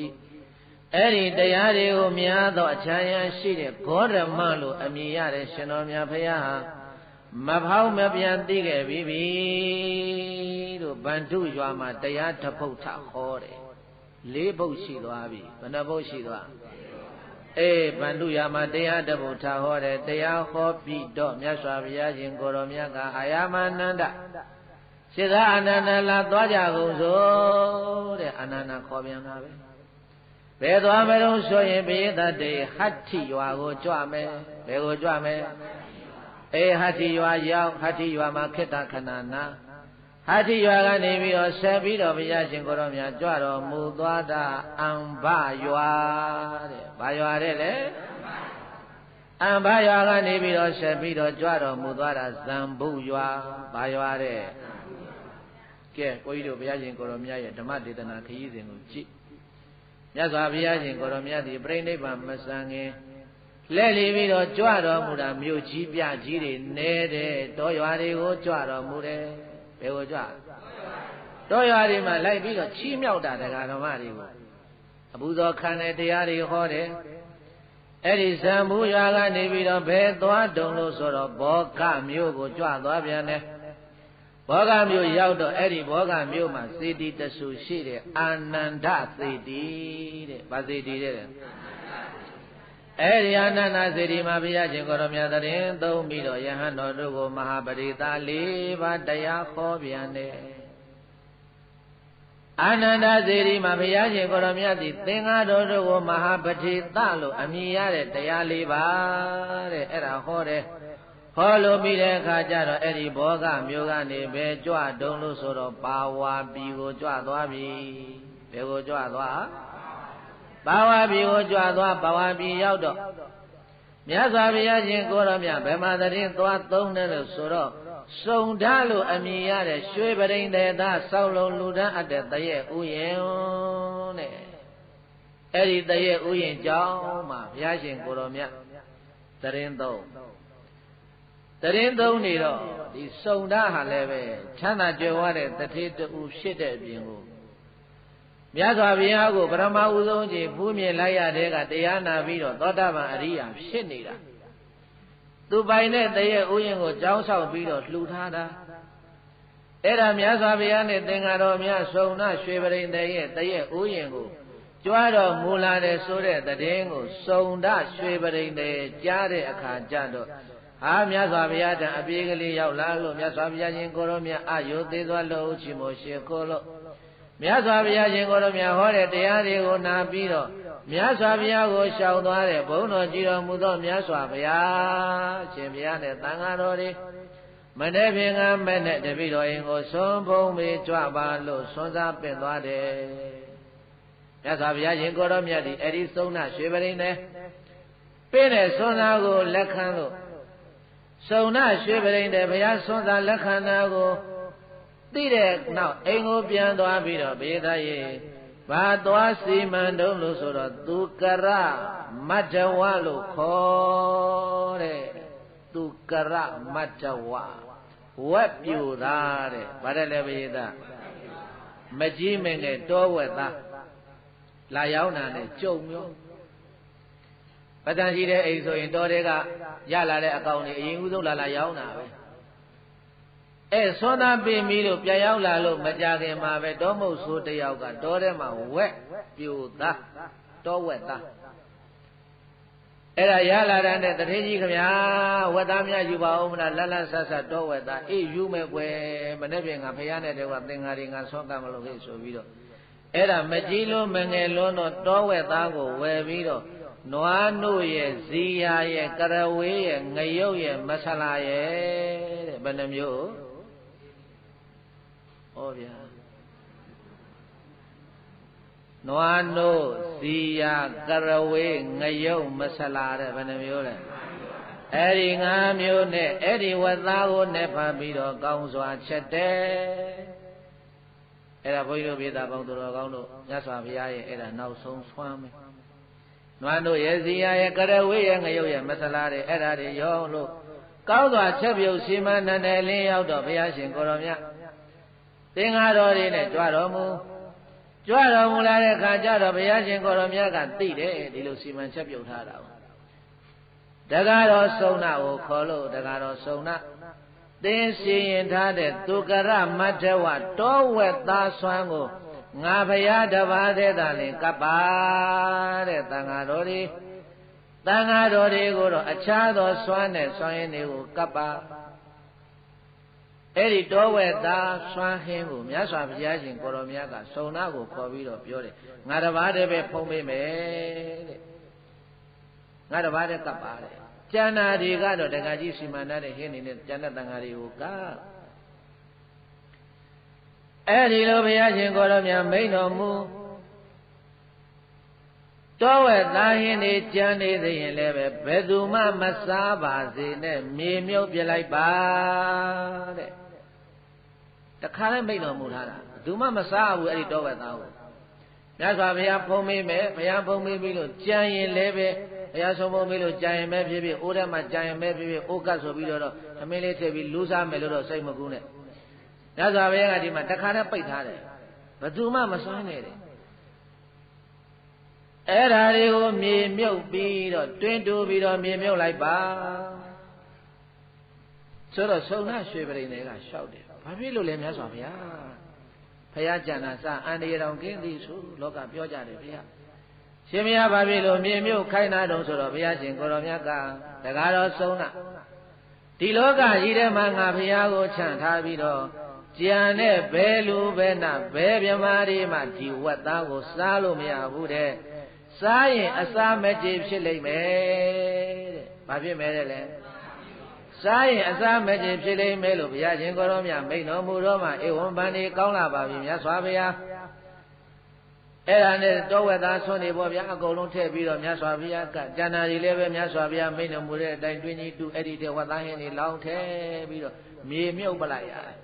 အဲ့ဒီတရားတွေကိုများသောအချမ်းရရှိတဲ့ဂေါတမလို့အမည်ရတဲ့ရှင်တော်မြတ်ဖရာဟာမဖောက်မပြန်သိခဲ့ပြီလို့ဗန္ဓုရွာမှာတရားတစ်ပုဒ်ထဟောတယ်၄ပုဒ်ရှိသွားပြီဘယ်နှပုဒ်ရှိသွားဗန္ဓုရွာမှာတရားတစ်ပုဒ်ထဟောတယ်တရားဟောပြီးတော့မြတ်စွာဘုရားရှင်ကိုရောမြတ်ကအာယမနန္ဒစေသာအာနန္ဒလာသွားကြကုန်စို့တဲ့အာနန္ဒခေါ်ပြန်တာပဲဘယ်သွားမလို့ဆိုရင်ပိယတတေဟတ္ထိရွာကိုကြွမယ်ဘယ်ကိုကြွမယ်ဟတ္ထိရွာရောက်ဟတ္ထိရွာမှာခေတ္တခဏနာဟတ္ထိရွာကနေပြီးတော့ဆက်ပြီးတော့ဘုရားရှင်ကိုရောမြတ်ကြွတော်မူသွားတာအံဘရွာတဲ့ဘာရွာတဲ့လေအံဘရွာကနေပြီးတော့ဆက်ပြီးတော့ကြွတော်မူသွားတာဇံဗုရွာဘာရွာတဲ့ကဲကိုကြီးတို့ဘုရားရှင်ကိုရောမြတ်ရဲ့ဓမ္မဒေသနာခရီးစဉ်ကိုကြည့်မြတ်စွာဘုရားရှင်ကိုရောမြတ်သည်ပြိဋိဘံမစံခင်လဲလီပြီးတော့ကြွတော်မူတာမြို့ကြီးပြကြီးတွေနေတဲ့တောရွာတွေကိုကြွတော်မူတယ်ဘယ်ကိုကြွတောရွာတွေမှာလိုက်ပြီးတော့ချီးမြှောက်တာတရားဓမ္မတွေကိုအပူဇော်ခံတဲ့တရားတွေဟောတယ်အဲ့ဒီဇံမူရွာကနေပြီးတော့ဘယ်သွားတုံလို့ဆိုတော့ဘောဂမြို့ကိုကြွသွားပြန်တယ်ဘောဂမြို့ရောက်တော့အဲ့ဒီဘောဂမြို့မှာစေတီတဆူရှိတဲ့အာနန္ဒစေတီတဲ့ဗာစေတီတဲ့အဲ့ဒီအာနန္ဒစေတီမှာဘုရားရှင်ကိုရောမြတ်တရင်သုံးပြီးတော့ယဟန်တော်တို့ကိုမဟာပရိသ၄ပါးတရားခေါ်ပြန်တယ်အာနန္ဒစေတီမှာဘုရားရှင်ကိုရောမြတ်သည်သင်္ဃာတော်တို့ကိုမဟာပတိသလို့အမည်ရတဲ့တရား၄ပါးတဲ့အဲ့ဒါဟောတယ်ဟောလို့ပြီးတဲ့အခါကျတော့အဲ့ဒီဘောဂမျိုးကနေပဲကြွတုံလို့ဆိုတော့ပါဝါပြည်ကိုကြွသွားပြီဘယ်ကိုကြွသွားပါဝါပြည်ကိုကြွသွားပါဝါပြည်ရောက်တော့မြတ်စွာဘုရားရှင်ကိုရောမြတ်ဗမာတရင်သွားသုံးတယ်လို့ဆိုတော့စုံဓာလို့အမည်ရတဲ့ရွှေပရိန်သေသားဆောက်လုံးလူတန်းအပ်တဲ့တရဲ့ဥယျင်တဲ့အဲ့ဒီတရဲ့ဥယျင်ကြောင်းမှာဘုရားရှင်ကိုရောမြတ်တရင်သုံးတရင်သုံးနေတော့ဒီစုံဓာဟာလည်းပဲချမ်းသာကြွယ်ဝတဲ့တထေတူဖြစ်တဲ့အပြင်ကိုမြတ်စွာဘုရားကိုပရမဥဆုံးကြီးဖူးမြင်လိုက်ရတဲ့ကတရားနာပြီးတော့သောတာပန်အရိယာဖြစ်နေတာသူပိုင်တဲ့တရဲ့ဥယျင်ကိုကြောင်းဆောက်ပြီးတော့လှူထားတာအဲ့ဒါမြတ်စွာဘုရားနဲ့သင်္ဃာတော်များစုံနာရွှေပရိန်တရဲ့တရဲ့ဥယျင်ကိုကြွားတော်မူလာတဲ့ဆိုတဲ့တည်င်းကိုစုံဒရွှေပရိန်တကြားတဲ့အခါကျတော့ဟာမြတ်စွာဘုရားတန်အပြေးကလေးရောက်လာလို့မြတ်စွာဘုရားရှင်ကိုရောမြတ်အာယုသေးသွားလို့ချီမို့ရှိခိုးလို့မြတ်စွာဘုရားရှင်ကိုရောမြတ်ဟောတဲ့တရားတွေကိုနာပြီးတော့မြတ်စွာဘုရားကိုရှောင်သွားတဲ့ဘုန်းတော်ကြည်တော်မူသောမြတ်စွာဘုရားရှင်ဘုရားနဲ့သံဃာတော်တွေမနေ့ဖြင့်ကမဲ့နဲ့တပိတော်ရင်ကိုဆွန်ဖုံးပြီးကြွပါလို့ဆွန်စားပင့်သွားတယ်မြတ်စွာဘုရားရှင်ကိုရောမြတ်ဒီအဲ့ဒီသုံးနာရွှေပရိန်နဲ့ပြည့်တဲ့ဆွန်စားကိုလက်ခံလို့စုံနာရွှေပရိန်တဲ့ဘုရားဆွန်စားလက်ခံတာကို သိတဲ့နောက်အိမ်ကိုပြန်သွားပြီးတော့ဘေးသားရေဘာသွားစီမံတုံးလို့ဆိုတော့သူကရမတ္တဝလို့ခေါ်တဲ့သူကရမတ္တဝဝက်ပြူသားတဲ့ဗါတယ်လေဘေးသားမကြီးမငယ်တောဝက်သားလာရောက်တာနဲ့ကြုံရောပတန်ရှိတဲ့အိမ်ဆိုရင်တောတွေကရလာတဲ့အကောင်တွေအရင်ဦးဆုံးလာရောက်တာပဲဆွမ်းသားပေးပြီးလို့ပြန်ရောက်လာလို့မကြခင်မှာပဲတောမုတ်ဆိုးတယောက်ကတောထဲမှာဝက်ပြူသားတောဝက်သားအဲ့ဒါရလာတဲ့တထေးကြီးခမညာဝက်သားများယူပါဦးမလားလတ်လတ်ဆတ်ဆတ်တောဝက်သားအေးယူမယ်ကွယ်မနေ့ပြင်ကဖယားနဲ့တည်းကသင်္ဃာတွေငါဆွမ်းကမလို့ခေဆိုပြီးတော့အဲ့ဒါမကြီးလို့မငယ်လို့တော့တောဝက်သားကိုဝယ်ပြီးတော့နွားနို့ရဲ့ဇီယာရဲ့ကရဝေးရဲ့ငရုတ်ရဲ့မဆလာရဲ့တဲ့ဘယ်နှမျိုးဩဗျာနွားနို့ဇီယာကရဝေးငရုတ်မဆလာတဲ့ဘယ်နှမျိုးလဲအဲ့ဒီ5မျိုးနဲ့အဲ့ဒီဝက်သားကိုနဲ့ဖတ်ပြီးတော့ကောင်းစွာချက်တယ်အဲ့ဒါဘုန်းကြီးတို့ပြည်သားပေါင်းသူတော်ကောင်းတို့မြတ်စွာဘုရားရဲ့အဲ့ဒါနောက်ဆုံးဆွမ်းမယ်နွားနို့ရဲ့ဇီယာရဲ့ကရဝေးရဲ့ငရုတ်ရဲ့မဆလာတဲ့အဲ့ဒါတွေရောလို့ကောင်းစွာချက်ပြုတ်စီမံနန္ဒလင်းရောက်တော့ဘုရားရှင်ကိုရောမြတ်သင်္ဃာတော်တွေနဲ့ကြွတော်မူလာတဲ့ခါကျတော့ဘုရားရှင်ကိုရောမြတ်ကသိတယ်ဒီလိုစီမံချက်ပြုတ်ထားတာတက္ကတော်စုံနာကိုခေါ်လို့တက္ကတော်စုံနာသင်စီရင်ထားတဲ့သူကရမတ္ထဝတောဝက်သားဆွမ်းကိုငါဘုရားတပါးတဲ့သာလင်ကပ်ပါတဲ့သံဃာတော်တွေကိုတော့အခြားသောဆွမ်းနဲ့ဆွမ်းရင်တွေကိုကပ်ပါအဲ့ဒီတောဝက်သားဆွမ်းဟင်းကိုမြတ်စွာဘုရားရှင်ကိုရောမြတ်ကစုံနာကိုခေါ်ပြီးတော့ပြောတယ်ငါတပါးတည်းပဲဖုံးပေးမယ်တဲ့ငါတပါးတည်းကပ်ပါတဲ့ကျန်တာတွေကတော့တက္ကကြီးစီမံတဲ့ဟင်းနေတဲ့ကျန်တဲ့တန်ဃာတွေကိုကအဲ့ဒီလိုဘုရားရှင်ကိုရောမြတ်မိန့်တော်မူတောဝက်သားဟင်းတွေကြံနေသေးရင်လည်းပဲဘယ်သူမှမစားပါစေနဲ့မြေမြုပ်ပြလိုက်ပါတဲ့တခါလည်းမိန့်တော်မူထားတာဘယ်သူမှမစားဘူးအဲ့ဒီတောဝက်သားကိုမြတ်စွာဘုရားဖုံးမေးမယ်ဘုရားဖုံးမေးပြီးလို့ကြံရင်လည်းပဲဘုရားဆုံးဖုံးမေးလို့ကြံရင်ပဲဖြစ်ဖြစ်အိုးထဲမှာကြံရင်ပဲဖြစ်ဖြစ်အိုးကတ်ဆိုပြီးတော့သမင်းလေးထည့်ပြီးလူးစားမယ်လို့တော့စိတ်မကူးနဲ့မြတ်စွာဘုရားကဒီမှာတခါလည်းပိတ်ထားတယ်ဘယ်သူမှမစွမ်းနဲ့တဲ့အဲ့ဓာတွေကိုမြေမြုပ်ပြီးတော့တွင်းတူပြီးတော့မြေမြုပ်လိုက်ပါဆိုတော့ဆုံနာရွှေပရိန်တွေကရှောက်တယ်ဘာဖြစ်လို့လဲမြတ်စွာဘုရားဘုရားကြံတာစအန္တရာယ်တော်ကင်းသည်ဆိုလောကပြောကြတယ်ဘုရားရှင်ဘုရားဘာဖြစ်လို့မြေမြုပ်ခိုင်းတာတုံးဆိုတော့ဘုရားရှင်ကိုရောမြတ်ကတကားတော်ဆုံနာဒီလောကကြီးထဲမှာငါဘုရားကိုချမ်းထားပြီးတော့ကြံတဲ့ဘယ်လူပဲနာဘယ်မြမာတွေမှဒီဝက်သားကိုစားလို့မရဘူးတဲ့စားရင်အစာမကြေဖြစ်လိမ့်မယ်တဲ့ဘာဖြစ်မယ်တဲ့လဲစားရင်အစာမကြေဖြစ်လိမ့်မယ်လို့ဘုရားရှင်ကိုရောမြတ်မိန့်တော်မူတော့မှဧဝံပန္နေကောင်းလာပါပြီမြတ်စွာဘုရားအဲ့ဒါနဲ့တောဝက်သားဆွနေပေါ့ဗျာအကုန်လုံးထည့်ပြီးတော့မြတ်စွာဘုရားကကျန်တာတွေလည်းပဲမြတ်စွာဘုရားမိန့်တော်မူတဲ့အတိုင်းတွင်းကြီးတူအဲ့ဒီတဲ့ဝက်သားဟင်းတွေလောင်းထည့်ပြီးတော့မြေမြုပ်ပလိုက်ရတယ်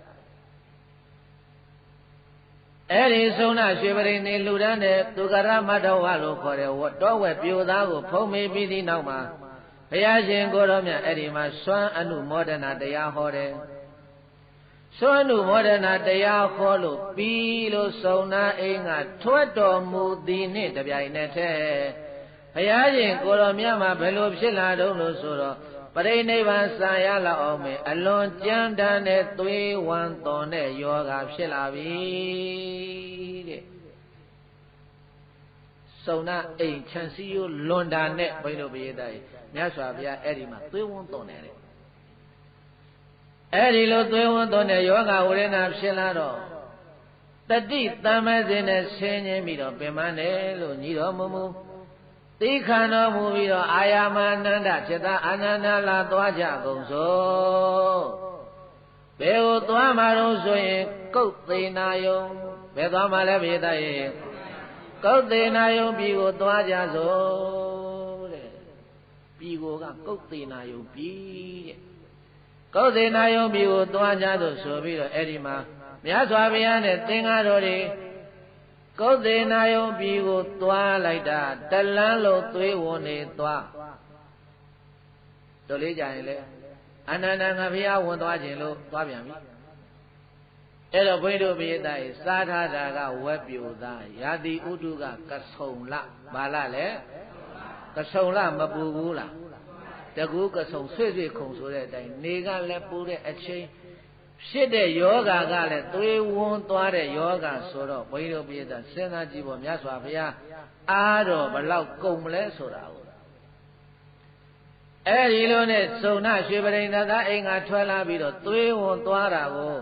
အဲ့ဒီဆုံးနာရွှေပရိန်နေလူတန်းတဲ့သူကရမတ္တဝလို့ခေါ်တဲ့တောဝက်ပြိုသားကိုဖုံးမေးပြီးသည့်နောက်မှာဘုရားရှင်ကိုရောမြတ်အဲ့ဒီမှာစွမ်းအနုမောဒနာတရားဟောတယ်စွမ်းအနုမောဒနာတရားဟောလို့ပြီးလို့ဆုံးနာအိမ်ကထွက်တော်မူသည်နှင့်တပြိုင်နက်တည်းဘုရားရှင်ကိုရောမြတ်မှာဘယ်လိုဖြစ်လာတော့လို့ဆိုတော့ပရိနိဗ္ဗာန်စံရလောက်အောင်မယ်အလွန်ကြမ်းတမ်းတဲ့သွေးဝမ်းသွန်တဲ့ယောဂဖြစ်လာပြီတဲ့စုံနာအိမ်ချမ်းစီယိုလွန်တာနဲ့ဘိန်းတို့ပိယသားကြီးမြတ်စွာဘုရားအဲ့ဒီမှာသွေးဝမ်းသွန်တယ်တဲ့အဲ့ဒီလိုသွေးဝမ်းသွန်တဲ့ယောဂဝေဒနာဖြစ်လာတော့တတိတမ္မဇင်နဲ့ဆင်းခြင်းပြီးတော့ပင်မတယ်လို့ညီတော်မူသိခဏတော်မူပြီးတော့အာယာမအနန္တจิตအာနန္ဒလာသွားကြကုန်စို့ဘယ်ကိုသွားမှာတော့ဆိုရင်ကုတ်သေးနာယုံဘယ်သွားမှာလဲပြေတတ်ရဲ့ကုတ်သေးနာယုံပြည်ကိုသွားကြစို့တဲ့ပြည်ကိုကကုတ်သေးနာယုံပြည်တဲ့ကုတ်သေးနာယုံပြည်ကိုသွားကြစို့ဆိုပြီးတော့အဲ့ဒီမှာ မြတ်စွာဘုရားနဲ့သင်္ဃာတော်တွေကုသေနာယုံပြည်ကိုသွားလိုက်တာတလန်းလို့သွေးဝင်နေသွားတို့လေးကြရင်လေအနန္တငါဘုရားဝင်သွားခြင်းလို့သွားပြန်ပြီအဲ့တော့ဘုန်းကြီးတို့ပိဋကရဲ့စားထားတာကဝက်ပြူသားယာတိဥတုကကဆုံလဘာလလဲကဆုံလမပူဘူးလားတကူကဆုံဆွေ့ဆွေ့ခုံဆိုတဲ့အတိုင်းနေကလည်းပူတဲ့အချိန်ဖြစ်တဲ့ယောဂါကလည်းသွေးဝန်းသွားတဲ့ယောဂါဆိုတော့ဘုန်းကြီးတို့ပိဋကစဉ်းစားကြည့်ဖို့မြတ်စွာဘုရားအားတော့ဘလောက်ကုန်မလဲဆိုတာကိုအဲ့ဒီလိုနဲ့စုံနာရွှေပရိသတ်သားအိမ်ကထွက်လာပြီးတော့သွေးဝန်းသွားတာကို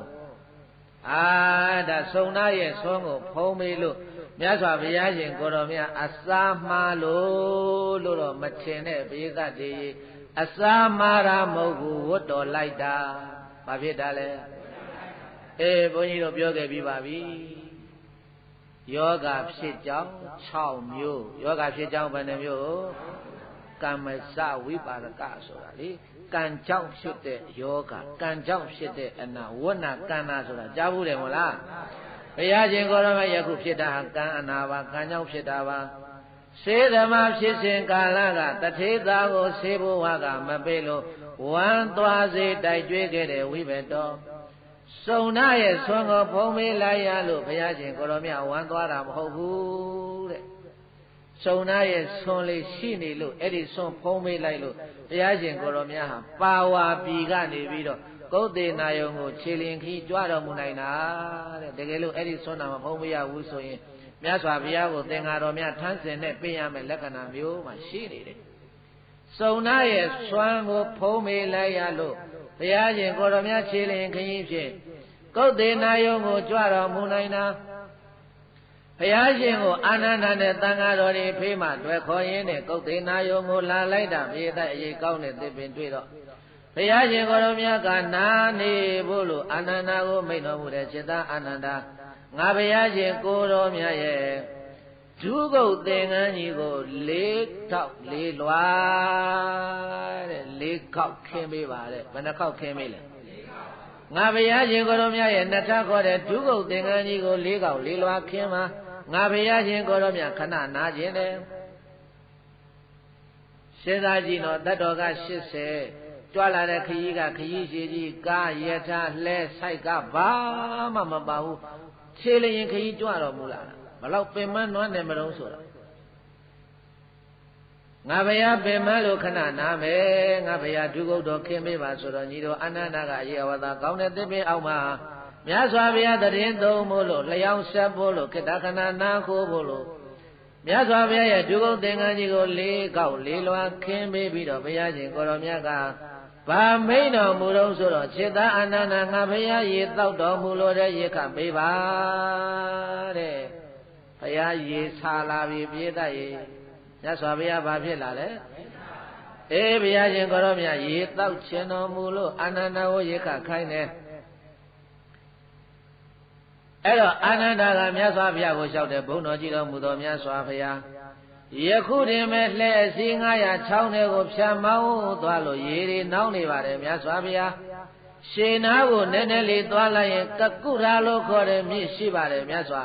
ဒါစုံနာရဲ့ဆွမ်းကိုဖုံးမေးလို့မြတ်စွာဘုရားရှင်ကိုတော်မြတ်အစာမှားလို့တော့မထင်တဲ့ပိဋကတွေအစာမှားတာမဟုတ်ဘူးဝတ်တော်လိုက်တာဘာဖြစ်တာလဲဘုန်းကြီးတို့ပြောခဲ့ပြီးပါပြီယောဂဖြစ်ကြောင်း6မျိုးယောဂဖြစ်ကြောင်းဘယ်နှမျိုးကမ္မစဝိပါဒကဆိုတာလေကံကြောင့်ဖြစ်တဲ့ယောဂကံကြောင့်ဖြစ်တဲ့အနာဝဏကံနာဆိုတာကြားဘူးတယ်မဟုတ်လားဘုရားရှင်ကိုယ်တော်မြတ်ယခုဖြစ်တာဟာကံအနာပါကံကြောင့်ဖြစ်တာပါစေဓမ္မဖြစ်စဉ်ကာလကတထေသာကိုဆေးဘဝကမပေးလို့ဝမ်းသွားစေတိုက်ကြွေးခဲ့တဲ့ဝိဘတော်စုံနာရဲ့ဆွမ်းကိုဖုံးမေးလိုက်ရလို့ဘုရားရှင်ကိုယ်တော်မြတ်ဝမ်းသွားတာမဟုတ်ဘူးတဲ့စုံနာရဲ့ဆွမ်းလေးရှိနေလို့အဲ့ဒီဆွမ်းဖုံးမေးလိုက်လို့ဘုရားရှင်ကိုယ်တော်မြတ်ဟာပါဝါပြီကနေပြီးတော့ကုဿေနာယုံကိုခြေလင်ခီးကြွတော်မူနိုင်တာတဲ့တကယ်လို့အဲ့ဒီဆွမ်းနာမဖုံးမရဘူးဆိုရင်မြတ်စွာဘုရားကိုသင်္ဃာတော်များထမ်းစင်နဲ့ပြင်ရမယ်လက္ခဏာမျိုးမှရှိနေတယ်စုံနာရဲ့ဆွမ်းကိုဖုံးမေးလိုက်ရလို့ဘုရားရှင်ကိုယ်တော်မြတ်ခြေလင်ခီးဖြင့်ကုဿေနာယုံကိုကြွတော်မူနိုင်တာဘုရားရှင်ကိုအာနန္ဒနဲ့သံဃာတော်တွေဖေးမှတွေ့ခေါ်ရင်းနဲ့ကုဿေနာယုံကိုလာလိုက်တာမြေသက်အရေးကောင်းတဲ့သစ်ပင်တွေ့တော့ဘုရားရှင်ကိုယ်တော်မြတ်ကနာနေဖို့လို့အာနန္ဒကိုမိန့်တော်မူတဲ့จิตအာနန္ဒငါဘုရားရှင်ကိုယ်တော်မြတ်ရဲ့ဒုက္ခသင်္ကန်းကြီးကို4ခေါက်4လွှာတဲ့4ခေါက်ခင်းပေးပါတဲ့ဘယ်နှခေါက်ခင်းပေးလဲငါဘုရားရှင်ကိုယ်တော်မြတ်ရဲ့နှစ်ထပ်ခေါ်တဲ့ဒုက္ခသင်္ကန်းကြီးကို4ခေါက်4လွှာခင်းပါငါဘုရားရှင်ကိုယ်တော်မြတ်ခဏနာခြင်းတယ်စဉ်းစားကြည့်တော့တတ်တော်က80ကြွလာတဲ့ခရီးကခရီးရှိကြီးကားယထာလှဲဆိုင်ကဘာမှမပါဘူးခြေလျင်ခရီးကြွတော်မူလာတာဘလောက်ပင်မနွမ်းတယ်မလို့ဆိုတာငါဘုရားပင်မလို့ခဏနာမယ်ငါဘုရားဒုက္ခတော်ခင်းပေးပါဆိုတော့ညီတော်အနန္ဒကအယေဝသာကောင်းတဲ့သစ်ပင်အောက်မှာမြတ်စွာဘုရားတရင်သုံးဖို့လို့လျောင်းဆက်ဖို့လို့ကိတ္တခဏနာခိုးဖို့လို့မြတ်စွာဘုရားရဲ့ဒုက္ခသင်္ကန်းကြီးကို4ခေါက်4လွှာခင်းပေးပြီးတော့ဘုရားရှင်ကိုရောမြတ်ကဗာမိန်တော်မူတော့ဆိုတော့จิตအာနန္ဒငါဘုရားရေတောက်တော်မူလို့တဲ့ရေခပေးပါတဲ့ဘုရားရေဆာလာပြီပြည့်တတ်ရေမြတ်စွာဘုရားဘာဖြစ်လာလဲဘုရားရှင်ကိုရောမြတ်ရေတောက်ခြင်းတော်မူလို့အာနန္ဒကိုရေခခိုင်းတယ်အဲ့တော့အာနန္ဒကမြတ်စွာဘုရားကိုလျှောက်တယ်ဘုန်းတော်ကြည်တော်မူသောမြတ်စွာဘုရားယခုတင်မဲ့လှဲ့အစီ900ချောင်းတွေကိုဖြတ်မောင်းသွားလို့ရေတွေနှောင်းနေပါတယ်မြတ်စွာဘုရားရှေနာကိုနည်းနည်းလေးသွားလိုက်ရင်ကကုရာလို့ခေါ်တဲ့မြစ်ရှိပါတယ်မြတ်စွာ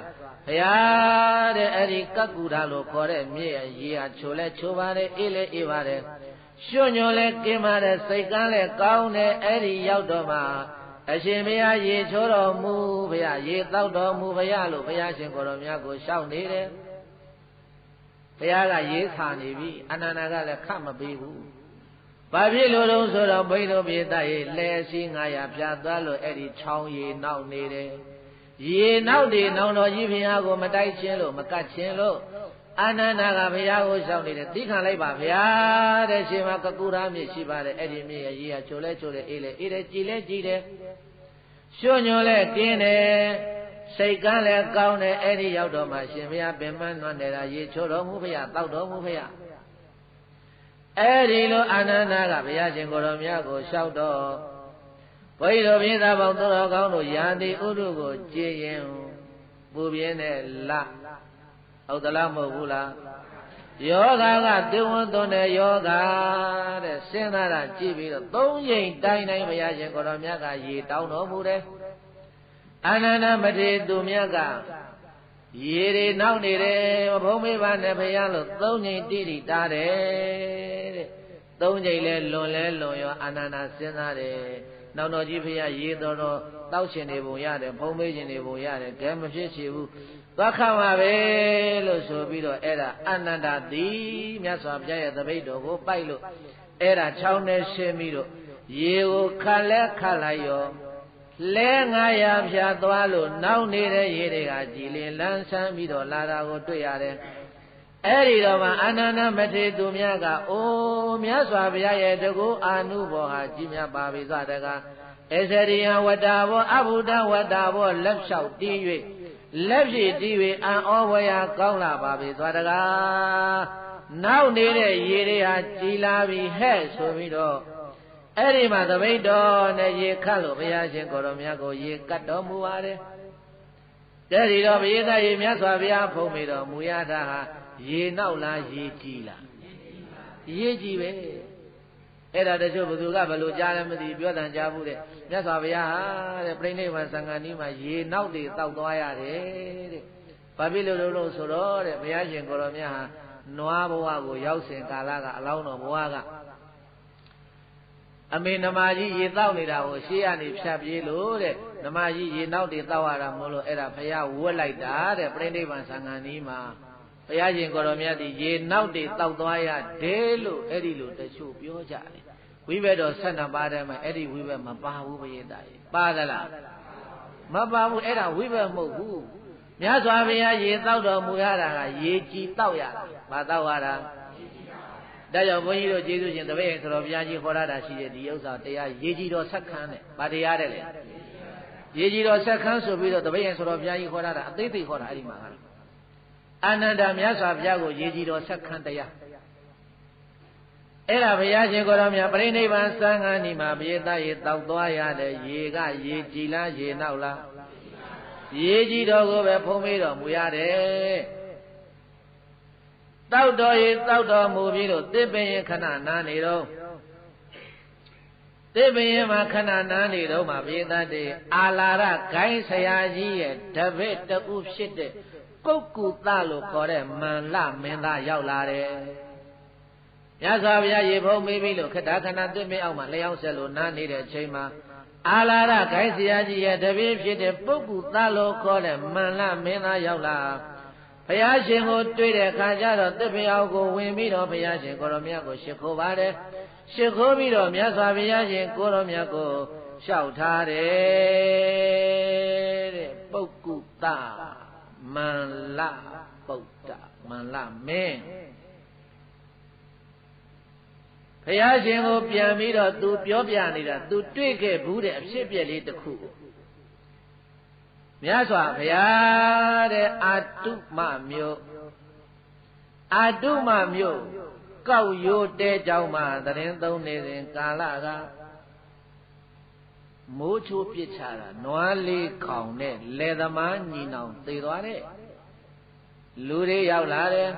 ဘုရားတဲ့အဲ့ဒီကကုရာလို့ခေါ်တဲ့မြစ်ရေဟာချိုလဲချိုပါတယ်အေးလဲအေးပါတယ်ရွှွညွန်လဲကင်းပါတယ်စိတ်ကန်းလဲကောင်းတယ်အဲ့ဒီရောက်တော့မှအရှင်ဘုရားရေချိုးတော်မူဘုရားရေတောက်တော်မူဘုရားလို့ဘုရားရှင်ကိုယ်တော်မြတ်ကိုရှောက်နေတယ်ဘုရားကရေးခါနေပြီအနန္ဒကလည်းခတ်မပေးဘူးဘာဖြစ်လို့လဲဆိုတော့ဘိန်းတို့ပြေတတ်ရေလဲစီ900ဖြတ်သွားလို့အဲ့ဒီချောင်းရေနောက်နေတယ်ရေနောက်တွေနောင်တော်ကြီးဘုရားကိုမတိုက်ခြင်းလို့မကတ်ခြင်းလို့အနန္ဒကဘုရားကိုရှောက်နေတယ်သိခံလိုက်ပါဘုရားတဲ့ရှင်မကကုရာမြစ်ရှိပါတယ်အဲ့ဒီမြစ်ရဲ့ရေကချိုလဲချိုလဲအေးလဲအေးတယ်ကြည်လဲကြည်တယ်ရွှွညွန်လဲကင်းတယ်စိတ်ကန်းလည်းကောင်းတယ်အဲ့ဒီရောက်တော့မှရှင်ဘုရားပင်မနွမ်းနေတာရေချိုးတော်မူဘုရားတောက်တော်မူဘုရားအဲ့ဒီလိုအာနန္ဒကဘုရားရှင်ကိုယ်တော်မြတ်ကိုလျှောက်တော့ဘုရားတို့ပြည်သားပေါင်းတော်ကောင်းတို့ယာတိဥဒုကိုကြည်ရင်ပူပြင်းတဲ့လဟုတ်သလားမဟုတ်ဘူးလားယောဂကတေဝံသွန်တဲ့ယောဂတဲ့စဉ်းစားတာကြည့်ပြီးတော့3ချိန်တိုင်းတိုင်းဘုရားရှင်ကိုယ်တော်မြတ်ကရေတောင်းတော်မူတယ် အာနန္ဒမထေရသူမြတ်ကရေတွေနောက်နေတယ်ဘုံမေပါနဲ့ဘုရားလို့သုံးချိန်တိတိတားတယ်တဲ့သုံးချိန်လဲလွန်ရောအာနန္ဒစဉ်းစားတယ်နောက်တော်ကြီးဘုရားရေတော်တောက်ရှင်နေပုံရတယ်ဘုံမေရှင်နေပုံရတယ်ကဲမဖြစ်ချေဘူးသွားခါမှာပဲလို့ဆိုပြီးတော့အဲ့ဒါအာနန္ဒသည်မြတ်စွာဘုရားရဲ့တပိတ်တော်ကိုပိုက်လို့အဲ့ဒါချောင်းနဲ့ရှင်းပြီးတော့ရေကိုခတ်လဲခတ်လိုက်ရောလဲ900ဖြာသွားလို့နောက်နေတဲ့ရေတွေကကြည်လင်လန်းဆန်းပြီးတော့လာတာကိုတွေ့ရတယ်အဲ့ဒီတော့မှအာနန္ဒမထေရသူမြတ်ကအိုးမြတ်စွာဘုရားရဲ့တကူအာနုဘောဟာကြီးမြတ်ပါပြီသွားတကားအစရိယဝတ္တာဘောအဘုဒ္ဓဝတ္တာဘောလက်လျှောက်တီး၍လက်ဖြည့်တီး၍အံ့ဩဝရာကောင်းလာပါပြီသွားတကားနောက်နေတဲ့ရေတွေဟာကြည်လာပြီဟဲ့ဆိုပြီးတော့အဲ့ဒီမှာသပိတ်တော်နဲ့ရေခတ်လို့ဘုရားရှင်ကိုယ်တော်မြတ်ကိုရေကတ်တော်မူပါတယ်တဲ့ဒီတော့ဘုရားသားရေမြတ်စွာဘုရားဖုံးမိတော်မူရတာဟာရေနောက်လားရေကြည်လားရေကြည်ပဲအဲ့ဒါတချို့ဘသူကဘလို့ကြားလဲမသိပြောတန်ကြားဘူးတဲ့မြတ်စွာဘုရားဟာတဲ့ပြိဋိဘံသံဃာနီးမှာရေနောက်တွေတောက်သွားရတယ်တဲ့ဘာဖြစ်လို့ဆိုတော့တဲ့ဘုရားရှင်ကိုယ်တော်မြတ်ဟာနွားဘဝကိုရောက်စဉ်ကာလကအလောင်းတော်ဘဝကအမေနမကြီးရေတောက်နေတာကိုရှေးကနေဖြတ်ပြေးလို့တဲ့နမကြီးရေနောက်တွေတောက်ရတာမို့လို့အဲ့ဒါဘုရားဝတ်လိုက်တာတဲ့ပြိဋိဘံသံဃာနီးမှာဘုရားရှင်ကိုယ်တော်မြတ်ဒီရေနောက်တွေတောက်သွားရတယ်လို့အဲ့ဒီလိုတချို့ပြောကြတယ်ဝိဘက်တော်12ပါးထဲမှာအဲ့ဒီဝိဘက်မပါဘူးဘုရားသားရေပါသလားမပါဘူးအဲ့ဒါဝိဘက်မဟုတ်ဘူးမြတ်စွာဘုရားရေတောက်တော်မူရတာကရေကြည်တောက်ရတာမတောက်ရတာဒါကြောင့်ဘုန်းကြီးတို့ကျေးဇူးရှင်တပည့်ရင်ဆိုတော့ဘုရားကြီးခေါ်ရတာရှိတဲ့ဒီဥစ္စာတရားရေကြည်တော်ဆက်ခန်းတဲ့ဗာတရားတဲ့လေရေကြည်တော်ဆက်ခန်းဆိုပြီးတော့တပည့်ရင်ဆိုတော့ဘုရားကြီးခေါ်ရတာအသေးသေးခေါ်တာအဲ့ဒီမှာကအာနန္ဒမြတ်စွာဘုရားကိုရေကြည်တော်ဆက်ခန်းတရားအဲ့ဒါဘုရားရှင်ကိုယ်တော်မြတ်ပြိဋိဘံသံဃာနီမှာဘုရားသားရေတောက်သွားရတဲ့ရေကရေကြည်လားရေနောက်လားရေကြည်တော်ကိုပဲဖုံးမေးတော်မူရတယ်တောက်တော်ရေတောက်တော်မူပြီးတော့သစ်ပင်ရင်ခဏနားနေတော့သစ်ပင်ရင်မှာခဏနားနေတော့မှဘုရားသားတေအာလာရဂိုင်းဆရာကြီးရဲ့တပည့်တူဖြစ်တဲ့ပုဂ္ဂုသလို့ခေါ်တဲ့မန္လမင်းသားရောက်လာတယ်မြတ်စွာဘုရားရေဖုံးမေးပြီးလို့ခဏခဏသစ်ပင်အောက်မှာလျှောက်ဆက်လို့နားနေတဲ့အချိန်မှာအာလာရဂိုင်းဆရာကြီးရဲ့တပည့်ဖြစ်တဲ့ပုဂ္ဂုသလို့ခေါ်တဲ့မန္လမင်းသားရောက်လာဘုရားရှင်ကိုတွေ့တဲ့အခါကျတော့သစ်ပင်အောက်ကိုဝင်ပြီးတော့ဘုရားရှင်ကိုရောမြတ်ကိုရှ िख ိုးပါတယ်ရှ िख ိုးပြီးတော့မြတ်စွာဘုရားရှင်ကိုရောမြတ်ကိုလျှောက်ထားတယ်တဲ့ပုဂ္ဂုတမန္လပုဒ္ဒမန္လမင်းဘုရားရှင်ကိုပြန်ပြီးတော့သူပြောပြနေတာသူတွေ့ခဲ့ဘူးတဲ့အဖြစ်အပျက်လေးတစ်ခုမြတ်စွာဘုရားတဲ့အာတုမမြို့ကောက်ရိုးတဲကြောင်းမှာသရင်သုံးနေစဉ်ကာလကမိုးချိုးပစ်ချတာနွားလေးခေါင်နဲ့လယ်သမားညီနောင်သေသွားတဲ့လူတွေရောက်လာတယ်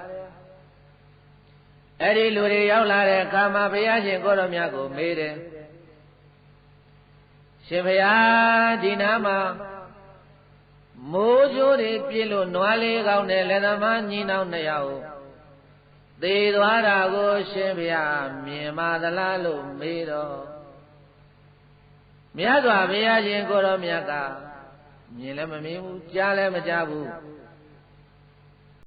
အဲ့ဒီလူတွေရောက်လာတဲ့အခါမှာဘုရားရှင်ကိုယ်တော်မြတ်ကိုမေးတယ်ရှင်ဘုရားဒီနားမှာမိုးချိုးတွေပြည့်လို့နွားလေးကောင်းတဲ့လက်သမားညီနောင်2ယောက်သေသွားတာကိုရှင်ဘုရားမြင်ပါသလားလို့မေးတော့မြတ်စွာဘုရားရှင်ကိုယ်တော်မြတ်ကမြင်လည်းမမြင်ဘူးကြားလည်းမကြားဘူး